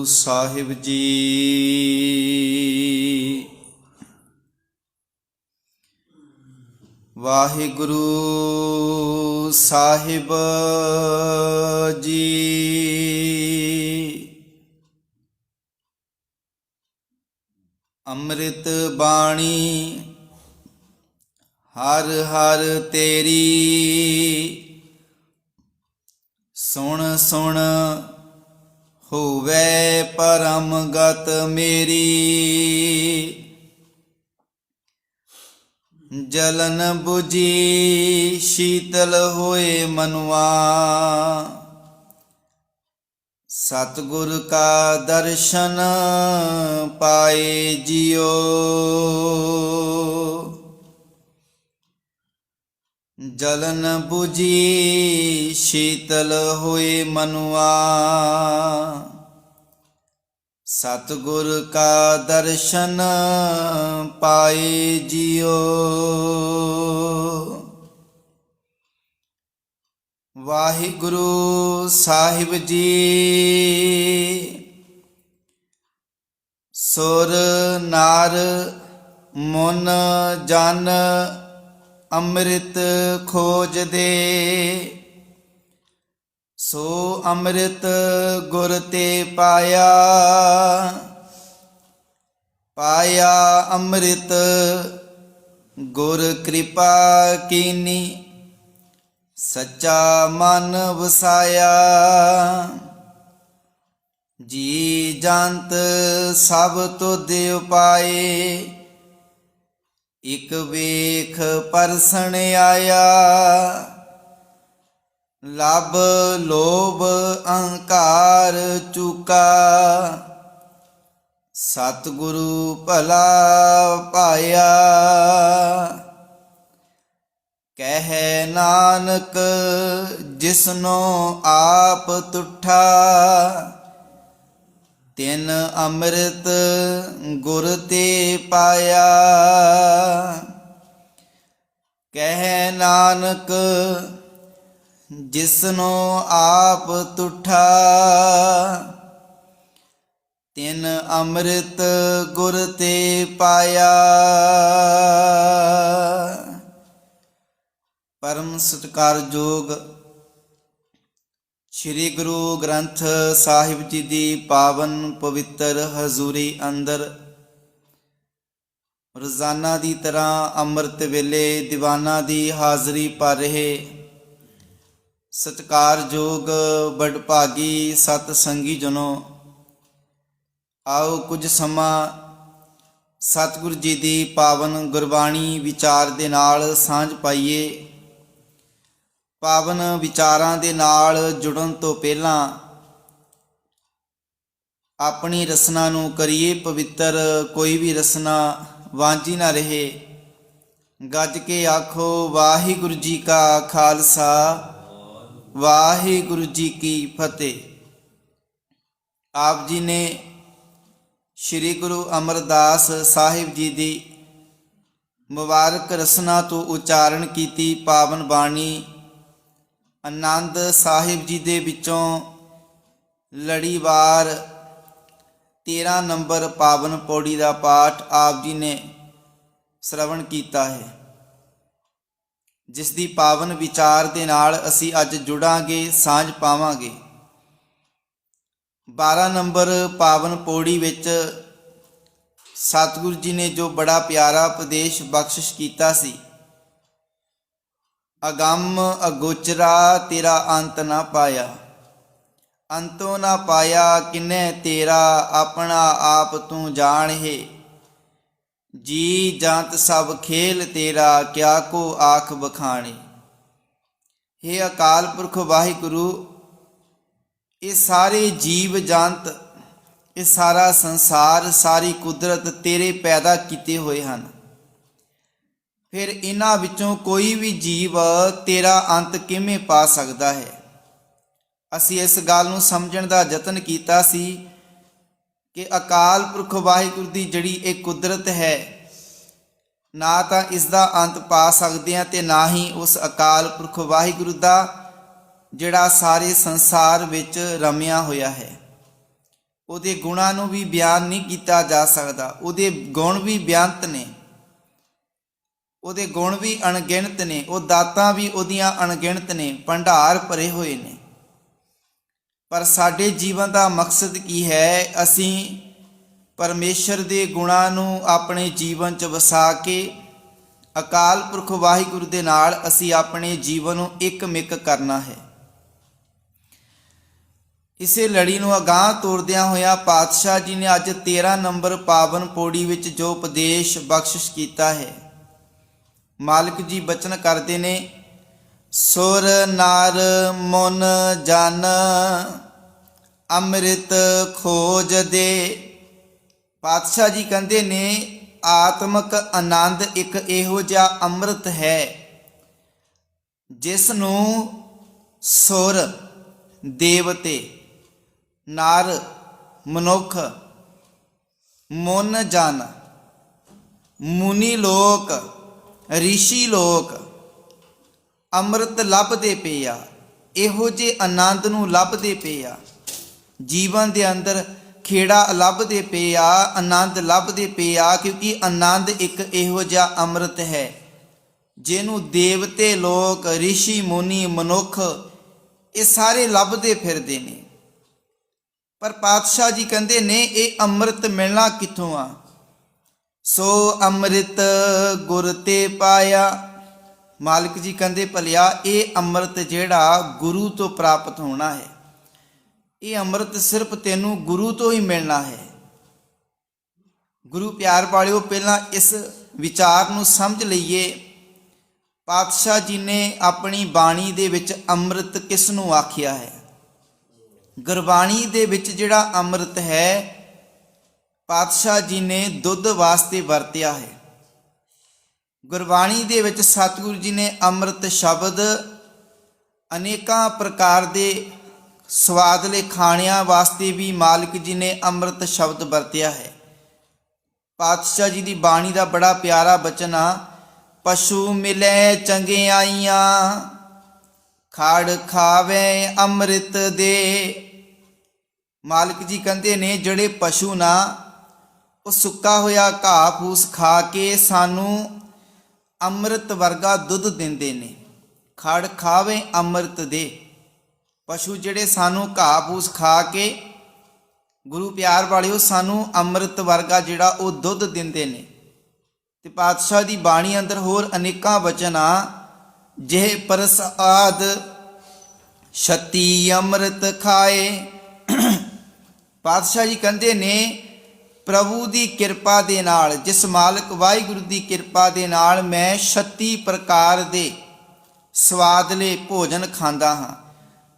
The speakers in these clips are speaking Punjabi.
ਸਾਹਿਬ ਜੀ। ਵਾਹਿਗੁਰੂ ਸਾਹਿਬ ਜੀ। ਅੰਮ੍ਰਿਤ ਬਾਣੀ ਹਰ ਹਰ ਤੇਰੀ, ਸੁਣ ਸੁਣ ਹੋਵੇ ਪਰਮ ਗਤ ਮੇਰੀ। ਜਲਨ ਬੁਝੀ ਸ਼ੀਤਲ ਹੋਏ ਮਨੁਆ, ਸਤਿਗੁਰ ਕਾ ਦਰਸ਼ਨ ਪਾਏ ਜਿਉ। ਜਲਨ ਬੁਝੀ ਸ਼ੀਤਲ ਹੋਏ ਮਨੁਆ, ਸਤਿਗੁਰ ਕਾ ਦਰਸ਼ਨ ਪਾਏ ਜਿਉ। ਵਾਹਿਗੁਰੂ ਸਾਹਿਬ ਜੀ। ਸੁਰ ਨਾਰ ਮਨ ਜਨ ਅੰਮ੍ਰਿਤ ਖੋਜਦੇ, ਸੋ ਅੰਮ੍ਰਿਤ ਗੁਰ ਤੇ ਪਾਇਆ। ਪਾਇਆ ਅੰਮ੍ਰਿਤ ਗੁਰ ਕਿਰਪਾ ਕੀਨੀ, ਸੱਚਾ ਮਨ ਵਸਾਇਆ। ਜੀ ਜੰਤ ਸਭ ਤੁਧ ਉਪਾਏ, ਇਕ ਵੇਖ ਪਰਸਣ ਆਇਆ। ਲਭ ਲੋਭ ਅਹੰਕਾਰ ਚੁਕਾ, ਸਤਿਗੁਰੂ ਭਲਾ ਪਾਇਆ। ਕਹਿ ਨਾਨਕ ਜਿਸਨੋ ਆਪ ਤੁਠਾ, ਤਿਨ ਅੰਮ੍ਰਿਤ ਗੁਰ ਤੇ ਪਾਇਆ। ਕਹਿ ਨਾਨਕ ਜਿਸਨੋ ਆਪ ਤੁਠਾ, ਤਿਨ ਅੰਮ੍ਰਿਤ ਗੁਰ ਤੇ ਪਾਇਆ। ਪਰਮ ਸਤਿਕਾਰਯੋਗ ਸ੍ਰੀ ਗੁਰੂ ਗ੍ਰੰਥ ਸਾਹਿਬ ਜੀ ਦੀ ਪਾਵਨ ਪਵਿੱਤਰ ਹਜ਼ੂਰੀ ਅੰਦਰ ਰੋਜ਼ਾਨਾ ਦੀ ਤਰ੍ਹਾਂ ਅੰਮ੍ਰਿਤ ਵੇਲੇ ਦੀਵਾਨਾਂ ਦੀ ਹਾਜ਼ਰੀ ਭਰ ਰਹੇ ਸਤਿਕਾਰਯੋਗ ਵਡਭਾਗੀ ਸਤ ਸੰਗੀ ਜਨੋ, ਆਓ ਕੁਝ ਸਮਾਂ ਸਤਿਗੁਰੂ ਜੀ ਦੀ ਪਾਵਨ ਗੁਰਬਾਣੀ ਵਿਚਾਰ ਦੇ ਨਾਲ ਸਾਂਝ ਪਾਈਏ। ਪਾਵਨ ਵਿਚਾਰਾਂ ਦੇ ਨਾਲ ਜੁੜਨ ਤੋਂ ਪਹਿਲਾਂ ਆਪਣੀ ਰਸਨਾ ਨੂੰ ਕਰੀਏ ਪਵਿੱਤਰ। ਕੋਈ ਵੀ ਰਸਨਾ ਵਾਂਝੀ ਨਾ ਰਹੇ। ਗੱਜ ਕੇ ਆਖੋ ਵਾਹਿਗੁਰੂ ਜੀ ਕਾ ਖਾਲਸਾ, ਵਾਹਿਗੁਰੂ ਜੀ ਕੀ ਫਤਿਹ। ਆਪ ਜੀ ਨੇ ਸ੍ਰੀ ਗੁਰੂ ਅਮਰਦਾਸ ਸਾਹਿਬ ਜੀ ਦੀ ਮੁਬਾਰਕ ਰਸਨਾ ਤੋਂ ਉਚਾਰਨ ਕੀਤੀ ਪਾਵਨ ਬਾਣੀ ਆਨੰਦ ਸਾਹਿਬ ਜੀ ਦੇ ਵਿੱਚੋਂ ਲੜੀਵਾਰ 13 ਨੰਬਰ ਪਾਵਨ ਪੌੜੀ ਦਾ ਪਾਠ ਆਪ ਜੀ ਨੇ ਸ਼ਰਵਣ ਕੀਤਾ ਹੈ, ਜਿਸ ਦੀ ਪਾਵਨ ਵਿਚਾਰ ਦੇ ਨਾਲ ਅਸੀਂ ਅੱਜ ਜੁੜਾਂਗੇ, ਸਾਂਝ ਪਾਵਾਂਗੇ। 12 ਨੰਬਰ ਪਾਵਨ ਪੌੜੀ ਵਿੱਚ ਸਤਿਗੁਰੂ ਜੀ ਨੇ ਜੋ ਬੜਾ ਪਿਆਰਾ ਉਪਦੇਸ਼ ਬਖਸ਼ਿਸ਼ ਕੀਤਾ ਸੀ, ਅਗੰਮ ਅਗੋਚਰਾ ਤੇਰਾ ਅੰਤ ਨਾ ਪਾਇਆ। ਅੰਤੋਂ ਨਾ ਪਾਇਆ ਕਿਨੈ ਤੇਰਾ, ਆਪਣਾ ਆਪ ਤੂੰ ਜਾਣ ਹੈ। ਜੀ ਜੰਤ ਸਭ ਖੇਲ ਤੇਰਾ, ਕਿਆ ਕੋ ਆਖ ਬਖਾਣੇ। ਹੇ ਅਕਾਲ ਪੁਰਖ ਵਾਹਿਗੁਰੂ, ਇਹ ਸਾਰੇ ਜੀਵ ਜੰਤ, ਇਹ ਸਾਰਾ ਸੰਸਾਰ, ਸਾਰੀ ਕੁਦਰਤ ਤੇਰੇ ਪੈਦਾ ਕੀਤੇ ਹੋਏ ਹਨ। ਫਿਰ ਇਹਨਾਂ ਵਿੱਚੋਂ ਕੋਈ ਵੀ ਜੀਵ ਤੇਰਾ ਅੰਤ ਕਿਵੇਂ ਪਾ ਸਕਦਾ ਹੈ? ਅਸੀਂ ਇਸ ਗੱਲ ਨੂੰ ਸਮਝਣ ਦਾ ਯਤਨ ਕੀਤਾ ਸੀ ਕਿ ਅਕਾਲ ਪੁਰਖ ਵਾਹਿਗੁਰੂ ਦੀ ਜਿਹੜੀ ਇਹ ਕੁਦਰਤ ਹੈ, ਨਾ ਤਾਂ ਇਸ ਦਾ ਅੰਤ ਪਾ ਸਕਦੇ ਹਾਂ ਤੇ ਨਾ ਹੀ ਉਸ ਅਕਾਲ ਪੁਰਖ ਵਾਹਿਗੁਰੂ ਦਾ ਜਿਹੜਾ ਸਾਰੇ ਸੰਸਾਰ ਵਿੱਚ ਰਮਿਆ ਹੋਇਆ ਹੈ, ਉਹਦੇ ਗੁਣਾਂ ਨੂੰ ਵੀ ਬਿਆਨ ਨਹੀਂ ਕੀਤਾ ਜਾ ਸਕਦਾ। ਉਹਦੇ ਗੁਣ ਵੀ ਬੇਅੰਤ ਨੇ, ਉਹਦੇ ਗੁਣ ਵੀ ਅਣਗਿਣਤ ਨੇ, ਉਹ ਦਾਤਾਂ ਵੀ ਉਹਦੀਆਂ ਅਣਗਿਣਤ ਨੇ, ਭੰਡਾਰ ਭਰੇ ਹੋਏ ਨੇ। ਪਰ ਸਾਡੇ ਜੀਵਨ ਦਾ ਮਕਸਦ ਕੀ ਹੈ? ਅਸੀਂ ਪਰਮੇਸ਼ਰ ਦੇ ਗੁਣਾਂ ਨੂੰ ਆਪਣੇ ਜੀਵਨ 'ਚ ਵਸਾ ਕੇ ਅਕਾਲ ਪੁਰਖ ਵਾਹਿਗੁਰੂ ਦੇ ਨਾਲ ਅਸੀਂ ਆਪਣੇ ਜੀਵਨ ਨੂੰ ਇੱਕ ਮਿਕ ਕਰਨਾ ਹੈ। ਇਸੇ ਲੜੀ ਨੂੰ ਅਗਾਂਹ ਤੋਰਦਿਆਂ ਹੋਇਆਂ ਪਾਤਸ਼ਾਹ ਜੀ ਨੇ ਅੱਜ 13 ਨੰਬਰ ਪਾਵਨ ਪੌੜੀ ਵਿੱਚ ਜੋ ਉਪਦੇਸ਼ ਬਖਸ਼ਿਸ਼ ਕੀਤਾ ਹੈ, ਮਾਲਕ ਜੀ ਬਚਨ ਕਰਦੇ ਨੇ, ਸੁਰ ਨਰ ਮਨ ਜਨ ਅੰਮ੍ਰਿਤ ਖੋਜ ਦੇ। ਪਾਤਸ਼ਾਹ ਜੀ ਕਹਿੰਦੇ ਨੇ ਆਤਮਿਕ ਆਨੰਦ ਇੱਕ ਇਹੋ ਜਿਹਾ ਅੰਮ੍ਰਿਤ ਹੈ ਜਿਸ ਨੂੰ ਸੁਰ ਦੇਵਤੇ, ਨਰ ਮਨੁੱਖ, ਮਨ ਜਨ ਮੁਨੀ ਲੋਕ, ਰਿਸ਼ੀ ਲੋਕ ਅੰਮ੍ਰਿਤ ਲੱਭਦੇ ਪਏ ਆ। ਇਹੋ ਜਿਹੇ ਆਨੰਦ ਨੂੰ ਲੱਭਦੇ ਪਏ ਆ, ਜੀਵਨ ਦੇ ਅੰਦਰ ਖੇੜਾ ਲੱਭਦੇ ਪਏ ਆ, ਆਨੰਦ ਲੱਭਦੇ ਪਏ ਆ, ਕਿਉਂਕਿ ਆਨੰਦ ਇੱਕ ਇਹੋ ਜਿਹਾ ਅੰਮ੍ਰਿਤ ਹੈ ਜਿਹਨੂੰ ਦੇਵਤੇ ਲੋਕ, ਰਿਸ਼ੀ ਮੁਨੀ, ਮਨੁੱਖ ਇਹ ਸਾਰੇ ਲੱਭਦੇ ਫਿਰਦੇ ਨੇ। ਪਰ ਪਾਤਸ਼ਾਹ ਜੀ ਕਹਿੰਦੇ ਨੇ ਇਹ ਅੰਮ੍ਰਿਤ ਮਿਲਣਾ ਕਿੱਥੋਂ ਆ? ਸੋ ਅੰਮ੍ਰਿਤ ਗੁਰ ਤੇ ਪਾਇਆ। ਮਾਲਕ ਜੀ ਕਹਿੰਦੇ ਭਲਿਆ ਇਹ ਅੰਮ੍ਰਿਤ ਜਿਹੜਾ ਗੁਰੂ ਤੋਂ ਪ੍ਰਾਪਤ ਹੋਣਾ ਹੈ, ਇਹ ਅੰਮ੍ਰਿਤ ਸਿਰਫ ਤੈਨੂੰ ਗੁਰੂ ਤੋਂ ਹੀ ਮਿਲਣਾ ਹੈ। ਗੁਰੂ ਪਿਆਰ ਵਾਲਿਓ, ਪਹਿਲਾਂ ਇਸ ਵਿਚਾਰ ਨੂੰ ਸਮਝ ਲਈਏ। ਪਾਤਸ਼ਾਹ ਜੀ ਨੇ ਆਪਣੀ ਬਾਣੀ ਦੇ ਵਿੱਚ ਅੰਮ੍ਰਿਤ ਕਿਸ ਨੂੰ ਆਖਿਆ ਹੈ? ਗੁਰਬਾਣੀ ਦੇ ਵਿੱਚ ਜਿਹੜਾ ਅੰਮ੍ਰਿਤ ਹੈ ਪਾਤਸ਼ਾਹ ਜੀ ਨੇ ਦੁੱਧ ਵਾਸਤੇ ਵਰਤਿਆ ਹੈ। ਗੁਰਬਾਣੀ ਦੇ ਵਿੱਚ ਸਤਿਗੁਰੂ ਜੀ ਨੇ ਅੰਮ੍ਰਿਤ ਸ਼ਬਦ ਅਨੇਕਾਂ ਪ੍ਰਕਾਰ ਦੇ ਸਵਾਦਲੇ ਖਾਣਿਆਂ ਵਾਸਤੇ ਵੀ ਮਾਲਕ ਜੀ ਨੇ ਅੰਮ੍ਰਿਤ ਸ਼ਬਦ ਵਰਤਿਆ ਹੈ। ਪਾਤਸ਼ਾਹ ਜੀ ਦੀ ਬਾਣੀ ਦਾ ਬੜਾ ਪਿਆਰਾ ਬਚਨ ਆ, ਪਸ਼ੂ ਮਿਲੇ ਚੰਗਿਆਈਆਂ ਖੜ ਖਾਵੇ ਅੰਮ੍ਰਿਤ ਦੇ। ਮਾਲਕ ਜੀ ਕਹਿੰਦੇ ਨੇ ਜਿਹੜੇ ਪਸ਼ੂ ਨਾ ਉਹ ਸੁੱਕਾ ਹੋਇਆ ਘਾਹ ਫੂਸ ਖਾ ਕੇ ਸਾਨੂੰ ਅੰਮ੍ਰਿਤ ਵਰਗਾ ਦੁੱਧ ਦਿੰਦੇ ਨੇ। ਖੜ ਖਾਵੇ ਅੰਮ੍ਰਿਤ ਦੇ। ਪਸ਼ੂ ਜਿਹੜੇ ਸਾਨੂੰ ਘਾਹ ਫੂਸ ਖਾ ਕੇ, ਗੁਰੂ ਪਿਆਰ ਵਾਲਿਓ, ਸਾਨੂੰ ਅੰਮ੍ਰਿਤ ਵਰਗਾ ਜਿਹੜਾ ਉਹ ਦੁੱਧ ਦਿੰਦੇ ਨੇ। ਤੇ ਪਾਤਸ਼ਾਹ ਦੀ ਬਾਣੀ ਅੰਦਰ ਹੋਰ ਅਨੇਕਾਂ ਵਚਨ ਆ, ਜਿਹੇ ਪ੍ਰਸਾਦ ਛਤੀ ਅੰਮ੍ਰਿਤ ਖਾਏ। ਪਾਤਸ਼ਾਹ ਜੀ ਕਹਿੰਦੇ ਨੇ ਪ੍ਰਭੂ ਦੀ ਕਿਰਪਾ ਦੇ ਨਾਲ, ਜਿਸ ਮਾਲਕ ਵਾਹਿਗੁਰੂ ਦੀ ਕਿਰਪਾ ਦੇ ਨਾਲ ਮੈਂ 36 ਪ੍ਰਕਾਰ ਦੇ ਸਵਾਦਲੇ ਭੋਜਨ ਖਾਂਦਾ ਹਾਂ।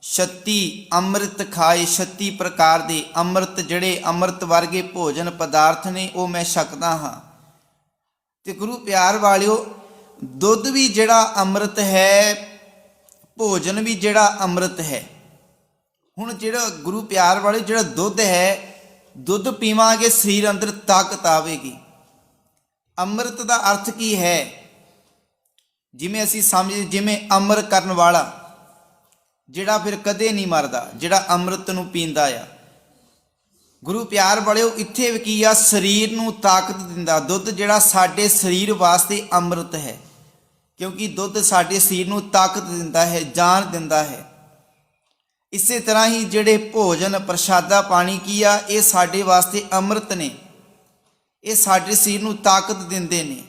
36 ਅੰਮ੍ਰਿਤ ਖਾਏ, 36 ਪ੍ਰਕਾਰ ਦੇ ਅੰਮ੍ਰਿਤ, ਜਿਹੜੇ ਅੰਮ੍ਰਿਤ ਵਰਗੇ ਭੋਜਨ ਪਦਾਰਥ ਨੇ ਉਹ ਮੈਂ ਛਕਦਾ ਹਾਂ। ਤੇ ਗੁਰੂ ਪਿਆਰ ਵਾਲਿਓ, ਦੁੱਧ ਵੀ ਜਿਹੜਾ ਅੰਮ੍ਰਿਤ ਹੈ, ਭੋਜਨ ਵੀ ਜਿਹੜਾ ਅੰਮ੍ਰਿਤ ਹੈ। ਹੁਣ ਜਿਹੜਾ ਗੁਰੂ ਪਿਆਰ ਵਾਲੇ ਜਿਹੜਾ ਦੁੱਧ ਹੈ, ਦੁੱਧ ਪੀਵਾਂਗੇ ਸਰੀਰ ਅੰਦਰ ਤਾਕਤ ਆਵੇਗੀ। ਅੰਮ੍ਰਿਤ ਦਾ ਅਰਥ ਕੀ ਹੈ? ਜਿਵੇਂ ਅਸੀਂ ਸਮਝਦੇ, ਜਿਵੇਂ ਅਮਰ ਕਰਨ ਵਾਲਾ, ਜਿਹੜਾ ਫਿਰ ਕਦੇ ਨਹੀਂ ਮਰਦਾ, ਜਿਹੜਾ ਅੰਮ੍ਰਿਤ ਨੂੰ ਪੀਂਦਾ ਆ। ਗੁਰੂ ਪਿਆਰ ਵਾਲਿਓ, ਇੱਥੇ ਵੀ ਕੀ ਆ? ਸਰੀਰ ਨੂੰ ਤਾਕਤ ਦਿੰਦਾ ਦੁੱਧ, ਜਿਹੜਾ ਸਾਡੇ ਸਰੀਰ ਵਾਸਤੇ ਅੰਮ੍ਰਿਤ ਹੈ, ਕਿਉਂਕਿ ਦੁੱਧ ਸਾਡੇ ਸਰੀਰ ਨੂੰ ਤਾਕਤ ਦਿੰਦਾ ਹੈ, ਜਾਨ ਦਿੰਦਾ ਹੈ। ਇਸੇ ਤਰ੍ਹਾਂ ਹੀ ਜਿਹੜੇ ਭੋਜਨ ਪ੍ਰਸ਼ਾਦਾ ਪਾਣੀ ਕੀ ਆ? ਇਹ ਸਾਡੇ ਵਾਸਤੇ ਅੰਮ੍ਰਿਤ ਨੇ, ਇਹ ਸਾਡੇ ਸਰੀਰ ਨੂੰ ਤਾਕਤ ਦਿੰਦੇ ਨੇ।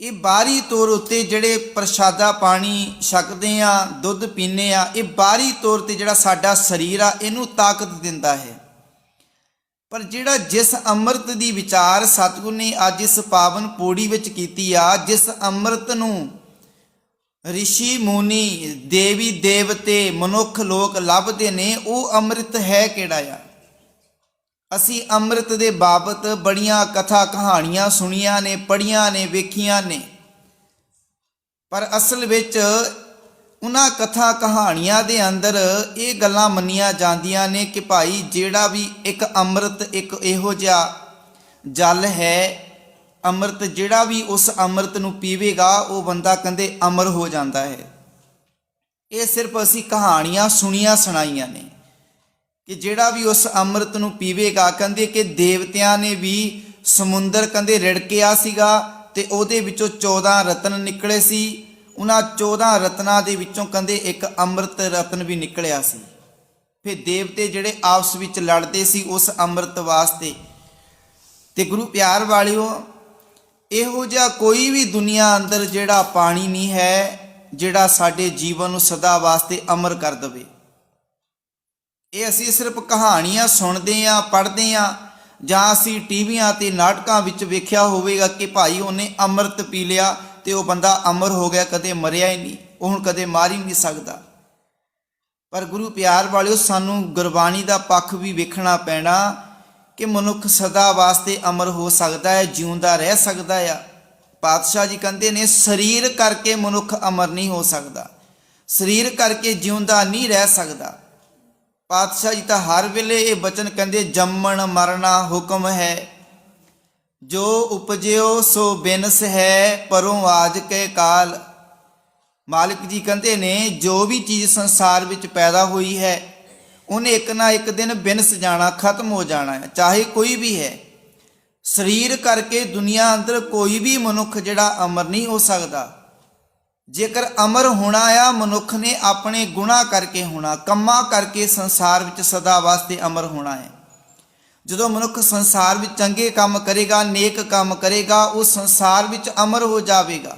ਇਹ ਬਾਹਰੀ ਤੌਰ ਉੱਤੇ ਜਿਹੜੇ ਪ੍ਰਸ਼ਾਦਾ ਪਾਣੀ ਛਕਦੇ ਆ, ਦੁੱਧ ਪੀਂਦੇ ਆ, ਇਹ ਬਾਹਰੀ ਤੌਰ ਤੇ ਜਿਹੜਾ ਸਾਡਾ ਸਰੀਰ ਆ ਇਹਨੂੰ ਤਾਕਤ ਦਿੰਦਾ ਹੈ। ਪਰ ਜਿਹੜਾ ਜਿਸ ਅੰਮ੍ਰਿਤ ਦੀ ਵਿਚਾਰ ਸਤਿਗੁਰ ਨੇ ਅੱਜ ਇਸ ਪਾਵਨ ਪੌੜੀ ਵਿੱਚ ਕੀਤੀ ਆ, ਜਿਸ ਅੰਮ੍ਰਿਤ ਨੂੰ ਰਿਸ਼ੀ ਮੁਨੀ, ਦੇਵੀ ਦੇਵਤੇ, ਮਨੁੱਖ ਲੋਕ ਲੱਭਦੇ ਨੇ, ਉਹ ਅੰਮ੍ਰਿਤ ਹੈ ਕਿਹੜਾ ਆ? ਅਸੀਂ ਅੰਮ੍ਰਿਤ ਦੇ ਬਾਬਤ ਬੜੀਆਂ ਕਥਾ ਕਹਾਣੀਆਂ ਸੁਣੀਆਂ ਨੇ, ਪੜ੍ਹੀਆਂ ਨੇ, ਵੇਖੀਆਂ ਨੇ, ਪਰ ਅਸਲ ਵਿੱਚ ਉਹਨਾਂ ਕਥਾ ਕਹਾਣੀਆਂ ਦੇ ਅੰਦਰ ਇਹ ਗੱਲਾਂ ਮੰਨੀਆਂ ਜਾਂਦੀਆਂ ਨੇ ਕਿ ਭਾਈ ਜਿਹੜਾ ਵੀ ਇੱਕ ਅੰਮ੍ਰਿਤ, ਇੱਕ ਇਹੋ ਜਿਹਾ ਜਲ ਹੈ, ਅੰਮ੍ਰਿਤ, ਜਿਹੜਾ ਵੀ ਉਸ ਅੰਮ੍ਰਿਤ ਨੂੰ ਪੀਵੇਗਾ ਉਹ ਬੰਦਾ ਕਹਿੰਦੇ ਅਮਰ ਹੋ ਜਾਂਦਾ ਹੈ। ਇਹ ਸਿਰਫ ਅਸੀਂ ਕਹਾਣੀਆਂ ਸੁਣੀਆਂ ਸੁਣਾਈਆਂ ਨੇ, ਕਿ ਜਿਹੜਾ ਵੀ ਉਸ ਅੰਮ੍ਰਿਤ ਨੂੰ ਪੀਵੇਗਾ, ਕਹਿੰਦੇ ਕਿ ਦੇਵਤਿਆਂ ਨੇ ਵੀ ਸਮੁੰਦਰ ਕਹਿੰਦੇ ਰਿੜਕਿਆ ਸੀਗਾ ਤੇ ਉਹਦੇ ਵਿੱਚੋਂ 14 ਰਤਨ ਨਿਕਲੇ ਸੀ। ਉਹਨਾਂ 14 ਰਤਨਾਂ ਦੇ ਵਿੱਚੋਂ ਕਹਿੰਦੇ ਇੱਕ ਅੰਮ੍ਰਿਤ ਰਤਨ ਵੀ ਨਿਕਲਿਆ ਸੀ। ਫਿਰ ਦੇਵਤੇ ਜਿਹੜੇ ਆਪਸ ਵਿੱਚ ਲੜਦੇ ਸੀ ਉਸ ਅੰਮ੍ਰਿਤ ਵਾਸਤੇ। ਤੇ ਗੁਰੂ ਪਿਆਰ ਵਾਲਿਓ, ਇਹੋ ਜਿਹਾ ਕੋਈ ਵੀ ਦੁਨੀਆ ਅੰਦਰ ਜਿਹੜਾ ਪਾਣੀ ਨਹੀਂ ਹੈ ਜਿਹੜਾ ਸਾਡੇ ਜੀਵਨ ਨੂੰ ਸਦਾ ਵਾਸਤੇ ਅਮਰ ਕਰ ਦੇਵੇ। ਇਹ ਅਸੀਂ ਸਿਰਫ ਕਹਾਣੀਆਂ ਸੁਣਦੇ ਹਾਂ, ਪੜ੍ਹਦੇ ਹਾਂ, ਜਾਂ ਅਸੀਂ ਟੀਵੀਆਂ ਤੇ ਨਾਟਕਾਂ ਵਿੱਚ ਵੇਖਿਆ ਹੋਵੇਗਾ ਕਿ ਭਾਈ ਉਹਨੇ ਅੰਮ੍ਰਿਤ ਪੀ ਲਿਆ ਤੇ ਉਹ ਬੰਦਾ ਅਮਰ ਹੋ ਗਿਆ, ਕਦੇ ਮਰਿਆ ਹੀ ਨਹੀਂ, ਉਹ ਹੁਣ ਕਦੇ ਮਾਰ ਹੀ ਨਹੀਂ ਸਕਦਾ। ਪਰ ਗੁਰੂ ਪਿਆਰ ਵਾਲਿਓ, ਸਾਨੂੰ ਗੁਰਬਾਣੀ ਦਾ ਪੱਖ ਵੀ ਵੇਖਣਾ ਪੈਣਾ ਕਿ ਮਨੁੱਖ ਸਦਾ ਵਾਸਤੇ ਅਮਰ ਹੋ ਸਕਦਾ ਹੈ, ਜਿਉਂਦਾ ਰਹਿ ਸਕਦਾ ਆ। ਪਾਤਸ਼ਾਹ ਜੀ ਕਹਿੰਦੇ ਨੇ ਸਰੀਰ ਕਰਕੇ ਮਨੁੱਖ ਅਮਰ ਨਹੀਂ ਹੋ ਸਕਦਾ, ਸਰੀਰ ਕਰਕੇ ਜਿਉਂਦਾ ਨਹੀਂ ਰਹਿ ਸਕਦਾ। ਪਾਤਸ਼ਾਹ ਜੀ ਤਾਂ ਹਰ ਵੇਲੇ ਇਹ ਬਚਨ ਕਹਿੰਦੇ, ਜੰਮਣ ਮਰਨਾ ਹੁਕਮ ਹੈ, ਜੋ ਉਪਜਿਓ ਸੋ ਬਿਨਸ ਹੈ, ਪਰੋਂ ਆਜ ਕੇ ਕਾਲ। ਮਾਲਿਕ ਜੀ ਕਹਿੰਦੇ ਨੇ ਜੋ ਵੀ ਚੀਜ਼ ਸੰਸਾਰ ਵਿੱਚ ਪੈਦਾ ਹੋਈ ਹੈ ਉਹਨੇ ਇੱਕ ਨਾ ਇੱਕ ਦਿਨ ਬਿਨਸ ਜਾਣਾ, ਖਤਮ ਹੋ ਜਾਣਾ ਹੈ, ਚਾਹੇ ਕੋਈ ਵੀ ਹੈ। ਸਰੀਰ ਕਰਕੇ ਦੁਨੀਆ ਅੰਦਰ ਕੋਈ ਵੀ ਮਨੁੱਖ ਜਿਹੜਾ ਅਮਰ ਨਹੀਂ ਹੋ ਸਕਦਾ। ਜੇਕਰ ਅਮਰ ਹੋਣਾ ਆ ਮਨੁੱਖ ਨੇ ਆਪਣੇ ਗੁਨਾਹ ਕਰਕੇ ਹੋਣਾ, ਕੰਮਾਂ ਕਰਕੇ ਸੰਸਾਰ ਵਿੱਚ ਸਦਾ ਵਾਸਤੇ ਅਮਰ ਹੋਣਾ ਹੈ। ਜਦੋਂ ਮਨੁੱਖ ਸੰਸਾਰ ਵਿੱਚ ਚੰਗੇ ਕੰਮ ਕਰੇਗਾ, ਨੇਕ ਕੰਮ ਕਰੇਗਾ, ਉਹ ਸੰਸਾਰ ਵਿੱਚ ਅਮਰ ਹੋ ਜਾਵੇਗਾ।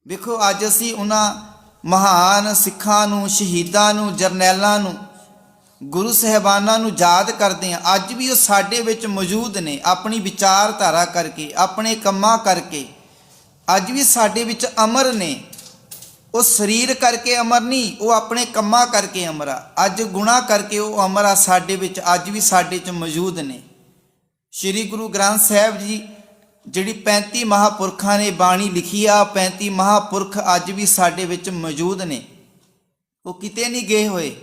ਵੇਖੋ ਅੱਜ ਅਸੀਂ ਉਹਨਾਂ ਮਹਾਨ ਸਿੱਖਾਂ ਨੂੰ, ਸ਼ਹੀਦਾਂ ਨੂੰ, ਜਰਨੈਲਾਂ ਨੂੰ, ਗੁਰੂ ਸਾਹਿਬਾਨਾਂ ਨੂੰ ਯਾਦ ਕਰਦੇ ਹਾਂ। ਅੱਜ ਵੀ ਉਹ ਸਾਡੇ ਵਿੱਚ ਮੌਜੂਦ ਨੇ, ਆਪਣੀ ਵਿਚਾਰਧਾਰਾ ਕਰਕੇ, ਆਪਣੇ ਕੰਮਾਂ ਕਰਕੇ ਅੱਜ ਵੀ ਸਾਡੇ ਵਿੱਚ ਅਮਰ ਨੇ। ਉਹ ਸਰੀਰ ਕਰਕੇ ਅਮਰ ਨਹੀਂ, ਉਹ ਆਪਣੇ ਕੰਮਾਂ ਕਰਕੇ ਅਮਰ ਆ। ਅੱਜ ਗੁਨਾਹ ਕਰਕੇ ਉਹ ਅਮਰ ਆ, ਸਾਡੇ ਵਿੱਚ ਅੱਜ ਵੀ ਸਾਡੇ 'ਚ ਮੌਜੂਦ ਨੇ। ਸ਼੍ਰੀ ਗੁਰੂ ਗ੍ਰੰਥ ਸਾਹਿਬ ਜੀ ਜਿਹੜੀ 35 ਮਹਾਂਪੁਰਖਾਂ ਨੇ ਬਾਣੀ ਲਿਖੀ ਆ, 35 ਮਹਾਂਪੁਰਖ ਅੱਜ ਵੀ ਸਾਡੇ ਵਿੱਚ ਮੌਜੂਦ ਨੇ। ਉਹ ਕਿਤੇ ਨਹੀਂ ਗਏ ਹੋਏ,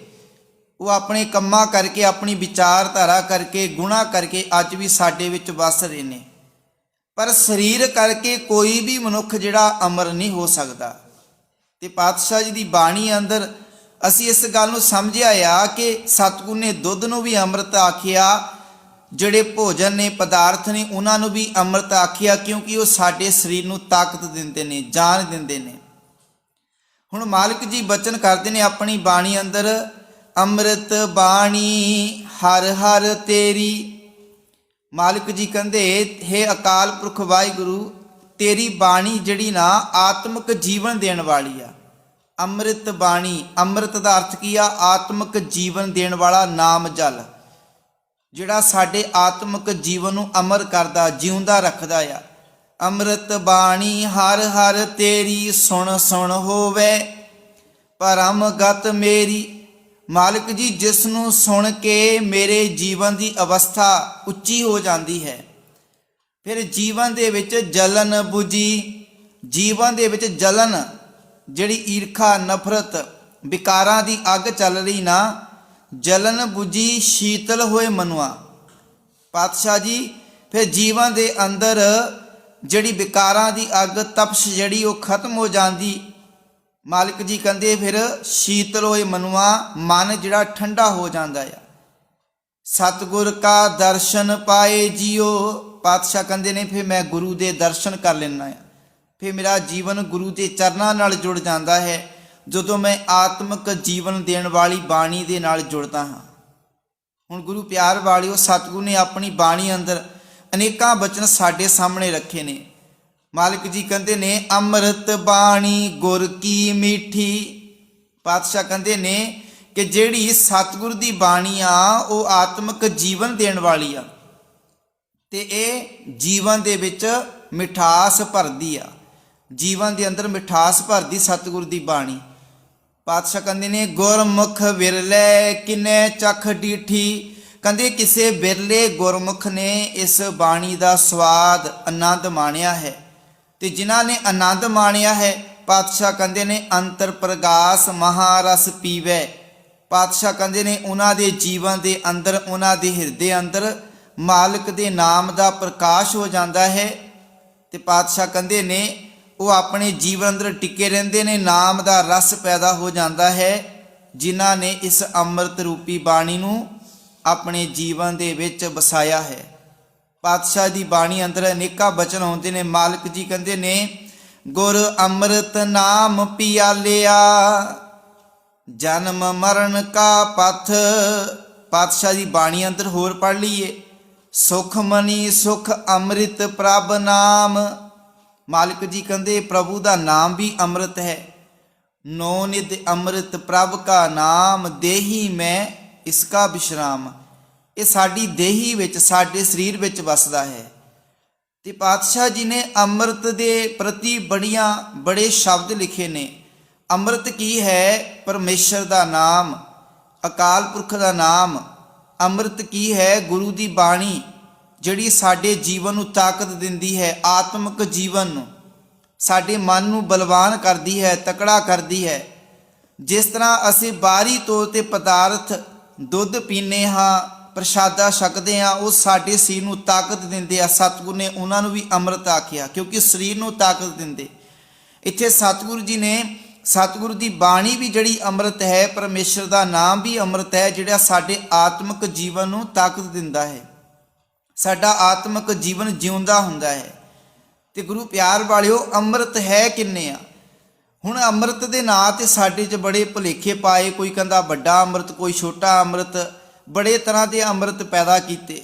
ਉਹ ਆਪਣੇ ਕੰਮਾਂ ਕਰਕੇ, ਆਪਣੀ ਵਿਚਾਰਧਾਰਾ ਕਰਕੇ, ਗੁਨਾਹ ਕਰਕੇ ਅੱਜ ਵੀ ਸਾਡੇ ਵਿੱਚ ਵਸ ਰਹੇ ਨੇ। ਪਰ ਸਰੀਰ ਕਰਕੇ ਕੋਈ ਵੀ ਮਨੁੱਖ ਜਿਹੜਾ ਅਮਰ ਨਹੀਂ ਹੋ ਸਕਦਾ। ਤੇ ਪਾਤਸ਼ਾਹ ਜੀ ਦੀ ਬਾਣੀ ਅੰਦਰ ਅਸੀਂ ਇਸ ਗੱਲ ਨੂੰ ਸਮਝਿਆ ਆ ਕਿ ਸਤਿਗੁਰ ਨੇ ਦੁੱਧ ਨੂੰ ਵੀ ਅੰਮ੍ਰਿਤ ਆਖਿਆ, ਜਿਹੜੇ ਭੋਜਨ ਨੇ, ਪਦਾਰਥ ਨੇ, ਉਹਨਾਂ ਨੂੰ ਵੀ ਅੰਮ੍ਰਿਤ ਆਖਿਆ, ਕਿਉਂਕਿ ਉਹ ਸਾਡੇ ਸਰੀਰ ਨੂੰ ਤਾਕਤ ਦਿੰਦੇ ਨੇ, ਜਾਨ ਦਿੰਦੇ ਨੇ। ਹੁਣ ਮਾਲਕ ਜੀ ਬਚਨ ਕਰਦੇ ਨੇ ਆਪਣੀ ਬਾਣੀ ਅੰਦਰ, ਅੰਮ੍ਰਿਤ ਬਾਣੀ ਹਰ ਹਰ ਤੇਰੀ। ਮਾਲਕ ਜੀ ਕਹਿੰਦੇ, ਹੇ ਅਕਾਲ ਪੁਰਖ ਵਾਹਿਗੁਰੂ, ਤੇਰੀ ਬਾਣੀ ਜਿਹੜੀ ਨਾ ਆਤਮਿਕ ਜੀਵਨ ਦੇਣ ਵਾਲੀ ਆ। ਅੰਮ੍ਰਿਤ ਬਾਣੀ, ਅੰਮ੍ਰਿਤ ਦਾ ਅਰਥ ਕੀ ਆ? ਆਤਮਿਕ ਜੀਵਨ ਦੇਣ ਵਾਲਾ ਨਾਮ ਜਲ, ਜਿਹੜਾ ਸਾਡੇ ਆਤਮਿਕ ਜੀਵਨ ਨੂੰ ਅਮਰ ਕਰਦਾ, ਜਿਉਂਦਾ ਰੱਖਦਾ ਆ। ਅੰਮ੍ਰਿਤ ਬਾਣੀ ਹਰ ਹਰ ਤੇਰੀ, ਸੁਣ ਸੁਣ ਹੋਵੇ ਪਰਮ ਗਤ ਮੇਰੀ। ਮਾਲਕ ਜੀ, ਜਿਸ ਨੂੰ ਸੁਣ ਕੇ ਮੇਰੇ ਜੀਵਨ ਦੀ ਅਵਸਥਾ ਉੱਚੀ ਹੋ ਜਾਂਦੀ ਹੈ, ਫਿਰ ਜੀਵਨ ਦੇ ਵਿੱਚ ਜਲਨ ਬੁਝੀ, ਜੀਵਨ ਦੇ ਵਿੱਚ ਜਲਨ ਜਿਹੜੀ ਈਰਖਾ, ਨਫ਼ਰਤ, ਵਿਕਾਰਾਂ ਦੀ ਅੱਗ ਚੱਲ ਰਹੀ ਨਾ, ਜਲਨ ਬੁਝੀ ਸ਼ੀਤਲ ਹੋਏ ਮਨੁਆ। ਪਾਤਸ਼ਾਹ ਜੀ, ਫਿਰ ਜੀਵਨ ਦੇ ਅੰਦਰ ਜਿਹੜੀ ਵਿਕਾਰਾਂ ਦੀ ਅੱਗ, ਤਪਸ਼ ਜਿਹੜੀ ਉਹ ਖਤਮ ਹੋ ਜਾਂਦੀ। ਮਾਲਿਕ ਜੀ ਕਹਿੰਦੇ ਫਿਰ ਸ਼ੀਤਲ ਹੋਏ ਮਨੁਆ, ਮਨ ਜਿਹੜਾ ਠੰਡਾ ਹੋ ਜਾਂਦਾ ਆ। ਸਤਿਗੁਰ ਕਾ ਦਰਸ਼ਨ ਪਾਏ ਜੀਓ। ਪਾਤਸ਼ਾਹ ਕਹਿੰਦੇ ਨੇ ਫਿਰ ਮੈਂ ਗੁਰੂ ਦੇ ਦਰਸ਼ਨ ਕਰ ਲੈਂਦਾ ਆ, ਫਿਰ ਮੇਰਾ ਜੀਵਨ ਗੁਰੂ ਦੇ ਚਰਨਾਂ ਨਾਲ ਜੁੜ ਜਾਂਦਾ ਹੈ, ਜਦੋਂ ਮੈਂ ਆਤਮਿਕ ਜੀਵਨ ਦੇਣ ਵਾਲੀ ਬਾਣੀ ਦੇ ਨਾਲ ਜੁੜਦਾ ਹਾਂ। ਹੁਣ ਗੁਰੂ ਪਿਆਰ ਵਾਲਿਓ, ਸਤਿਗੁਰ ਨੇ ਆਪਣੀ ਬਾਣੀ ਅੰਦਰ ਅਨੇਕਾਂ ਬਚਨ ਸਾਡੇ ਸਾਹਮਣੇ ਰੱਖੇ ਨੇ। ਮਾਲਿਕ ਜੀ ਕਹਿੰਦੇ ਨੇ, ਅੰਮ੍ਰਿਤ ਬਾਣੀ ਗੁਰ ਕੀ ਮਿੱਠੀ। ਪਾਤਸ਼ਾਹ ਕਹਿੰਦੇ ਨੇ ਕਿ ਜਿਹੜੀ ਸਤਿਗੁਰ ਦੀ ਬਾਣੀ ਆ ਉਹ ਆਤਮਿਕ ਜੀਵਨ ਦੇਣ ਵਾਲੀ ਆ, ਤੇ ਇਹ ਜੀਵਨ ਦੇ ਵਿੱਚ ਮਿਠਾਸ ਭਰਦੀ ਆ, ਜੀਵਨ ਦੇ ਅੰਦਰ ਮਿਠਾਸ ਭਰਦੀ ਸਤਿਗੁਰ ਦੀ ਬਾਣੀ। ਪਾਤਸ਼ਾਹ ਕਹਿੰਦੇ ਨੇ, ਗੁਰਮੁਖ ਵਿਰਲੇ ਕਿਨੇ ਚਖ ਡੀਠੀ। ਕਹਿੰਦੇ ਕਿਸੇ ਵਿਰਲੇ ਗੁਰਮੁਖ ਨੇ ਇਸ ਬਾਣੀ ਦਾ ਸਵਾਦ, ਆਨੰਦ ਮਾਣਿਆ ਹੈ। ਤੇ ਜਿਨ੍ਹਾਂ ਨੇ ਆਨੰਦ ਮਾਣਿਆ ਹੈ, ਪਾਤਸ਼ਾਹ ਕਹਿੰਦੇ ਨੇ, ਅੰਤਰ ਪ੍ਰਗਾਸ ਮਹਾਰਸ ਪੀਵੇ। ਪਾਤਸ਼ਾਹ ਕਹਿੰਦੇ ਨੇ ਉਹਨਾਂ ਦੇ ਜੀਵਨ ਦੇ ਅੰਦਰ, ਉਹਨਾਂ ਦੇ ਹਿਰਦੇ ਅੰਦਰ ਮਾਲਕ ਦੇ ਨਾਮ ਦਾ ਪ੍ਰਕਾਸ਼ ਹੋ ਜਾਂਦਾ ਹੈ। ਤੇ ਪਾਤਸ਼ਾਹ ਕਹਿੰਦੇ ਨੇ ਉਹ ਆਪਣੇ ਜੀਵਨ ਅੰਦਰ ਟਿਕੇ ਰਹਿੰਦੇ ਨੇ, ਨਾਮ ਦਾ ਰਸ ਪੈਦਾ ਹੋ ਜਾਂਦਾ ਹੈ। ਜਿਨ੍ਹਾਂ ਨੇ ਇਸ ਅੰਮ੍ਰਿਤ ਰੂਪੀ ਬਾਣੀ ਨੂੰ ਆਪਣੇ ਜੀਵਨ ਦੇ ਵਿੱਚ ਵਸਾਇਆ ਹੈ। ਪਾਤਸ਼ਾਹ ਦੀ ਬਾਣੀ ਅੰਦਰ ਅਨੇਕਾਂ ਬਚਨ ਆਉਂਦੇ ਨੇ। ਮਾਲਕ ਜੀ ਕਹਿੰਦੇ ਨੇ, ਗੁਰ ਅੰਮ੍ਰਿਤ ਨਾਮ ਪਿਆਲਿਆ, ਜਨਮ ਮਰਨ ਕਾ ਪਥ। ਪਾਤਸ਼ਾਹ ਦੀ ਬਾਣੀ ਅੰਦਰ ਹੋਰ ਪੜ੍ਹ ਲਈਏ, ਸੁਖ ਮਨੀ ਸੁਖ ਅੰਮ੍ਰਿਤ ਪ੍ਰਭ ਨਾਮ। ਮਾਲਕ ਜੀ ਕਹਿੰਦੇ ਪ੍ਰਭੂ ਦਾ ਨਾਮ ਵੀ ਅੰਮ੍ਰਿਤ ਹੈ। ਨੋ ਨਿਧ ਅੰਮ੍ਰਿਤ ਪ੍ਰਭ ਕਾ ਨਾਮ, ਦੇਹੀ ਮੈਂ ਇਸਕਾ ਵਿਸ਼ਰਾਮ। ਇਹ ਸਾਡੀ ਦੇਹੀ ਵਿੱਚ, ਸਾਡੇ ਸਰੀਰ ਵਿੱਚ ਵਸਦਾ ਹੈ। ਤੇ ਪਾਤਸ਼ਾਹ ਜੀ ਨੇ ਅੰਮ੍ਰਿਤ ਦੇ ਪ੍ਰਤੀ ਬੜੇ ਸ਼ਬਦ ਲਿਖੇ ਨੇ। ਅੰਮ੍ਰਿਤ ਕੀ ਹੈ? ਪਰਮੇਸ਼ਰ ਦਾ ਨਾਮ, ਅਕਾਲ ਪੁਰਖ ਦਾ ਨਾਮ। ਅੰਮ੍ਰਿਤ ਕੀ ਹੈ? ਗੁਰੂ ਦੀ ਬਾਣੀ, ਜਿਹੜੀ ਸਾਡੇ ਜੀਵਨ ਨੂੰ ਤਾਕਤ ਦਿੰਦੀ ਹੈ, ਆਤਮਿਕ ਜੀਵਨ ਨੂੰ, ਸਾਡੇ ਮਨ ਨੂੰ ਬਲਵਾਨ ਕਰਦੀ ਹੈ, ਤਕੜਾ ਕਰਦੀ ਹੈ। ਜਿਸ ਤਰ੍ਹਾਂ ਅਸੀਂ ਬਾਹਰੀ ਤੌਰ ਤੇ ਪਦਾਰਥ ਦੁੱਧ ਪੀਂਦੇ ਹਾਂ, ਪ੍ਰਸ਼ਾਦਾ ਛਕਦੇ ਹਾਂ, ਉਹ ਸਾਡੇ ਸਰੀਰ ਨੂੰ ਤਾਕਤ ਦਿੰਦੇ ਆ। ਸਤਿਗੁਰ ਨੇ ਉਹਨਾਂ ਨੂੰ ਵੀ ਅੰਮ੍ਰਿਤ ਆਖਿਆ, ਕਿਉਂਕਿ ਸਰੀਰ ਨੂੰ ਤਾਕਤ ਦਿੰਦੇ। ਇੱਥੇ ਸਤਿਗੁਰੂ ਜੀ ਨੇ, ਸਤਿਗੁਰੂ ਦੀ ਬਾਣੀ ਵੀ ਜਿਹੜੀ ਅੰਮ੍ਰਿਤ ਹੈ, ਪਰਮੇਸ਼ਰ ਦਾ ਨਾਮ ਵੀ ਅੰਮ੍ਰਿਤ ਹੈ, ਜਿਹੜਾ ਸਾਡੇ ਆਤਮਿਕ ਜੀਵਨ ਨੂੰ ਤਾਕਤ ਦਿੰਦਾ ਹੈ, ਸਾਡਾ ਆਤਮਿਕ ਜੀਵਨ ਜਿਉਂਦਾ ਹੁੰਦਾ ਹੈ। ਤੇ ਗੁਰੂ ਪਿਆਰ ਵਾਲਿਓ, ਅੰਮ੍ਰਿਤ ਹੈ ਕਿੰਨੇ ਆ? ਹੁਣ ਅੰਮ੍ਰਿਤ ਦੇ ਨਾਂ ਤੇ ਸਾਡੇ 'ਚ ਬੜੇ ਭੁਲੇਖੇ ਪਾਏ। ਕੋਈ ਕਹਿੰਦਾ ਵੱਡਾ ਅੰਮ੍ਰਿਤ, ਕੋਈ ਛੋਟਾ ਅੰਮ੍ਰਿਤ, ਬੜੇ ਤਰ੍ਹਾਂ ਦੇ ਅੰਮ੍ਰਿਤ ਪੈਦਾ ਕੀਤੇ।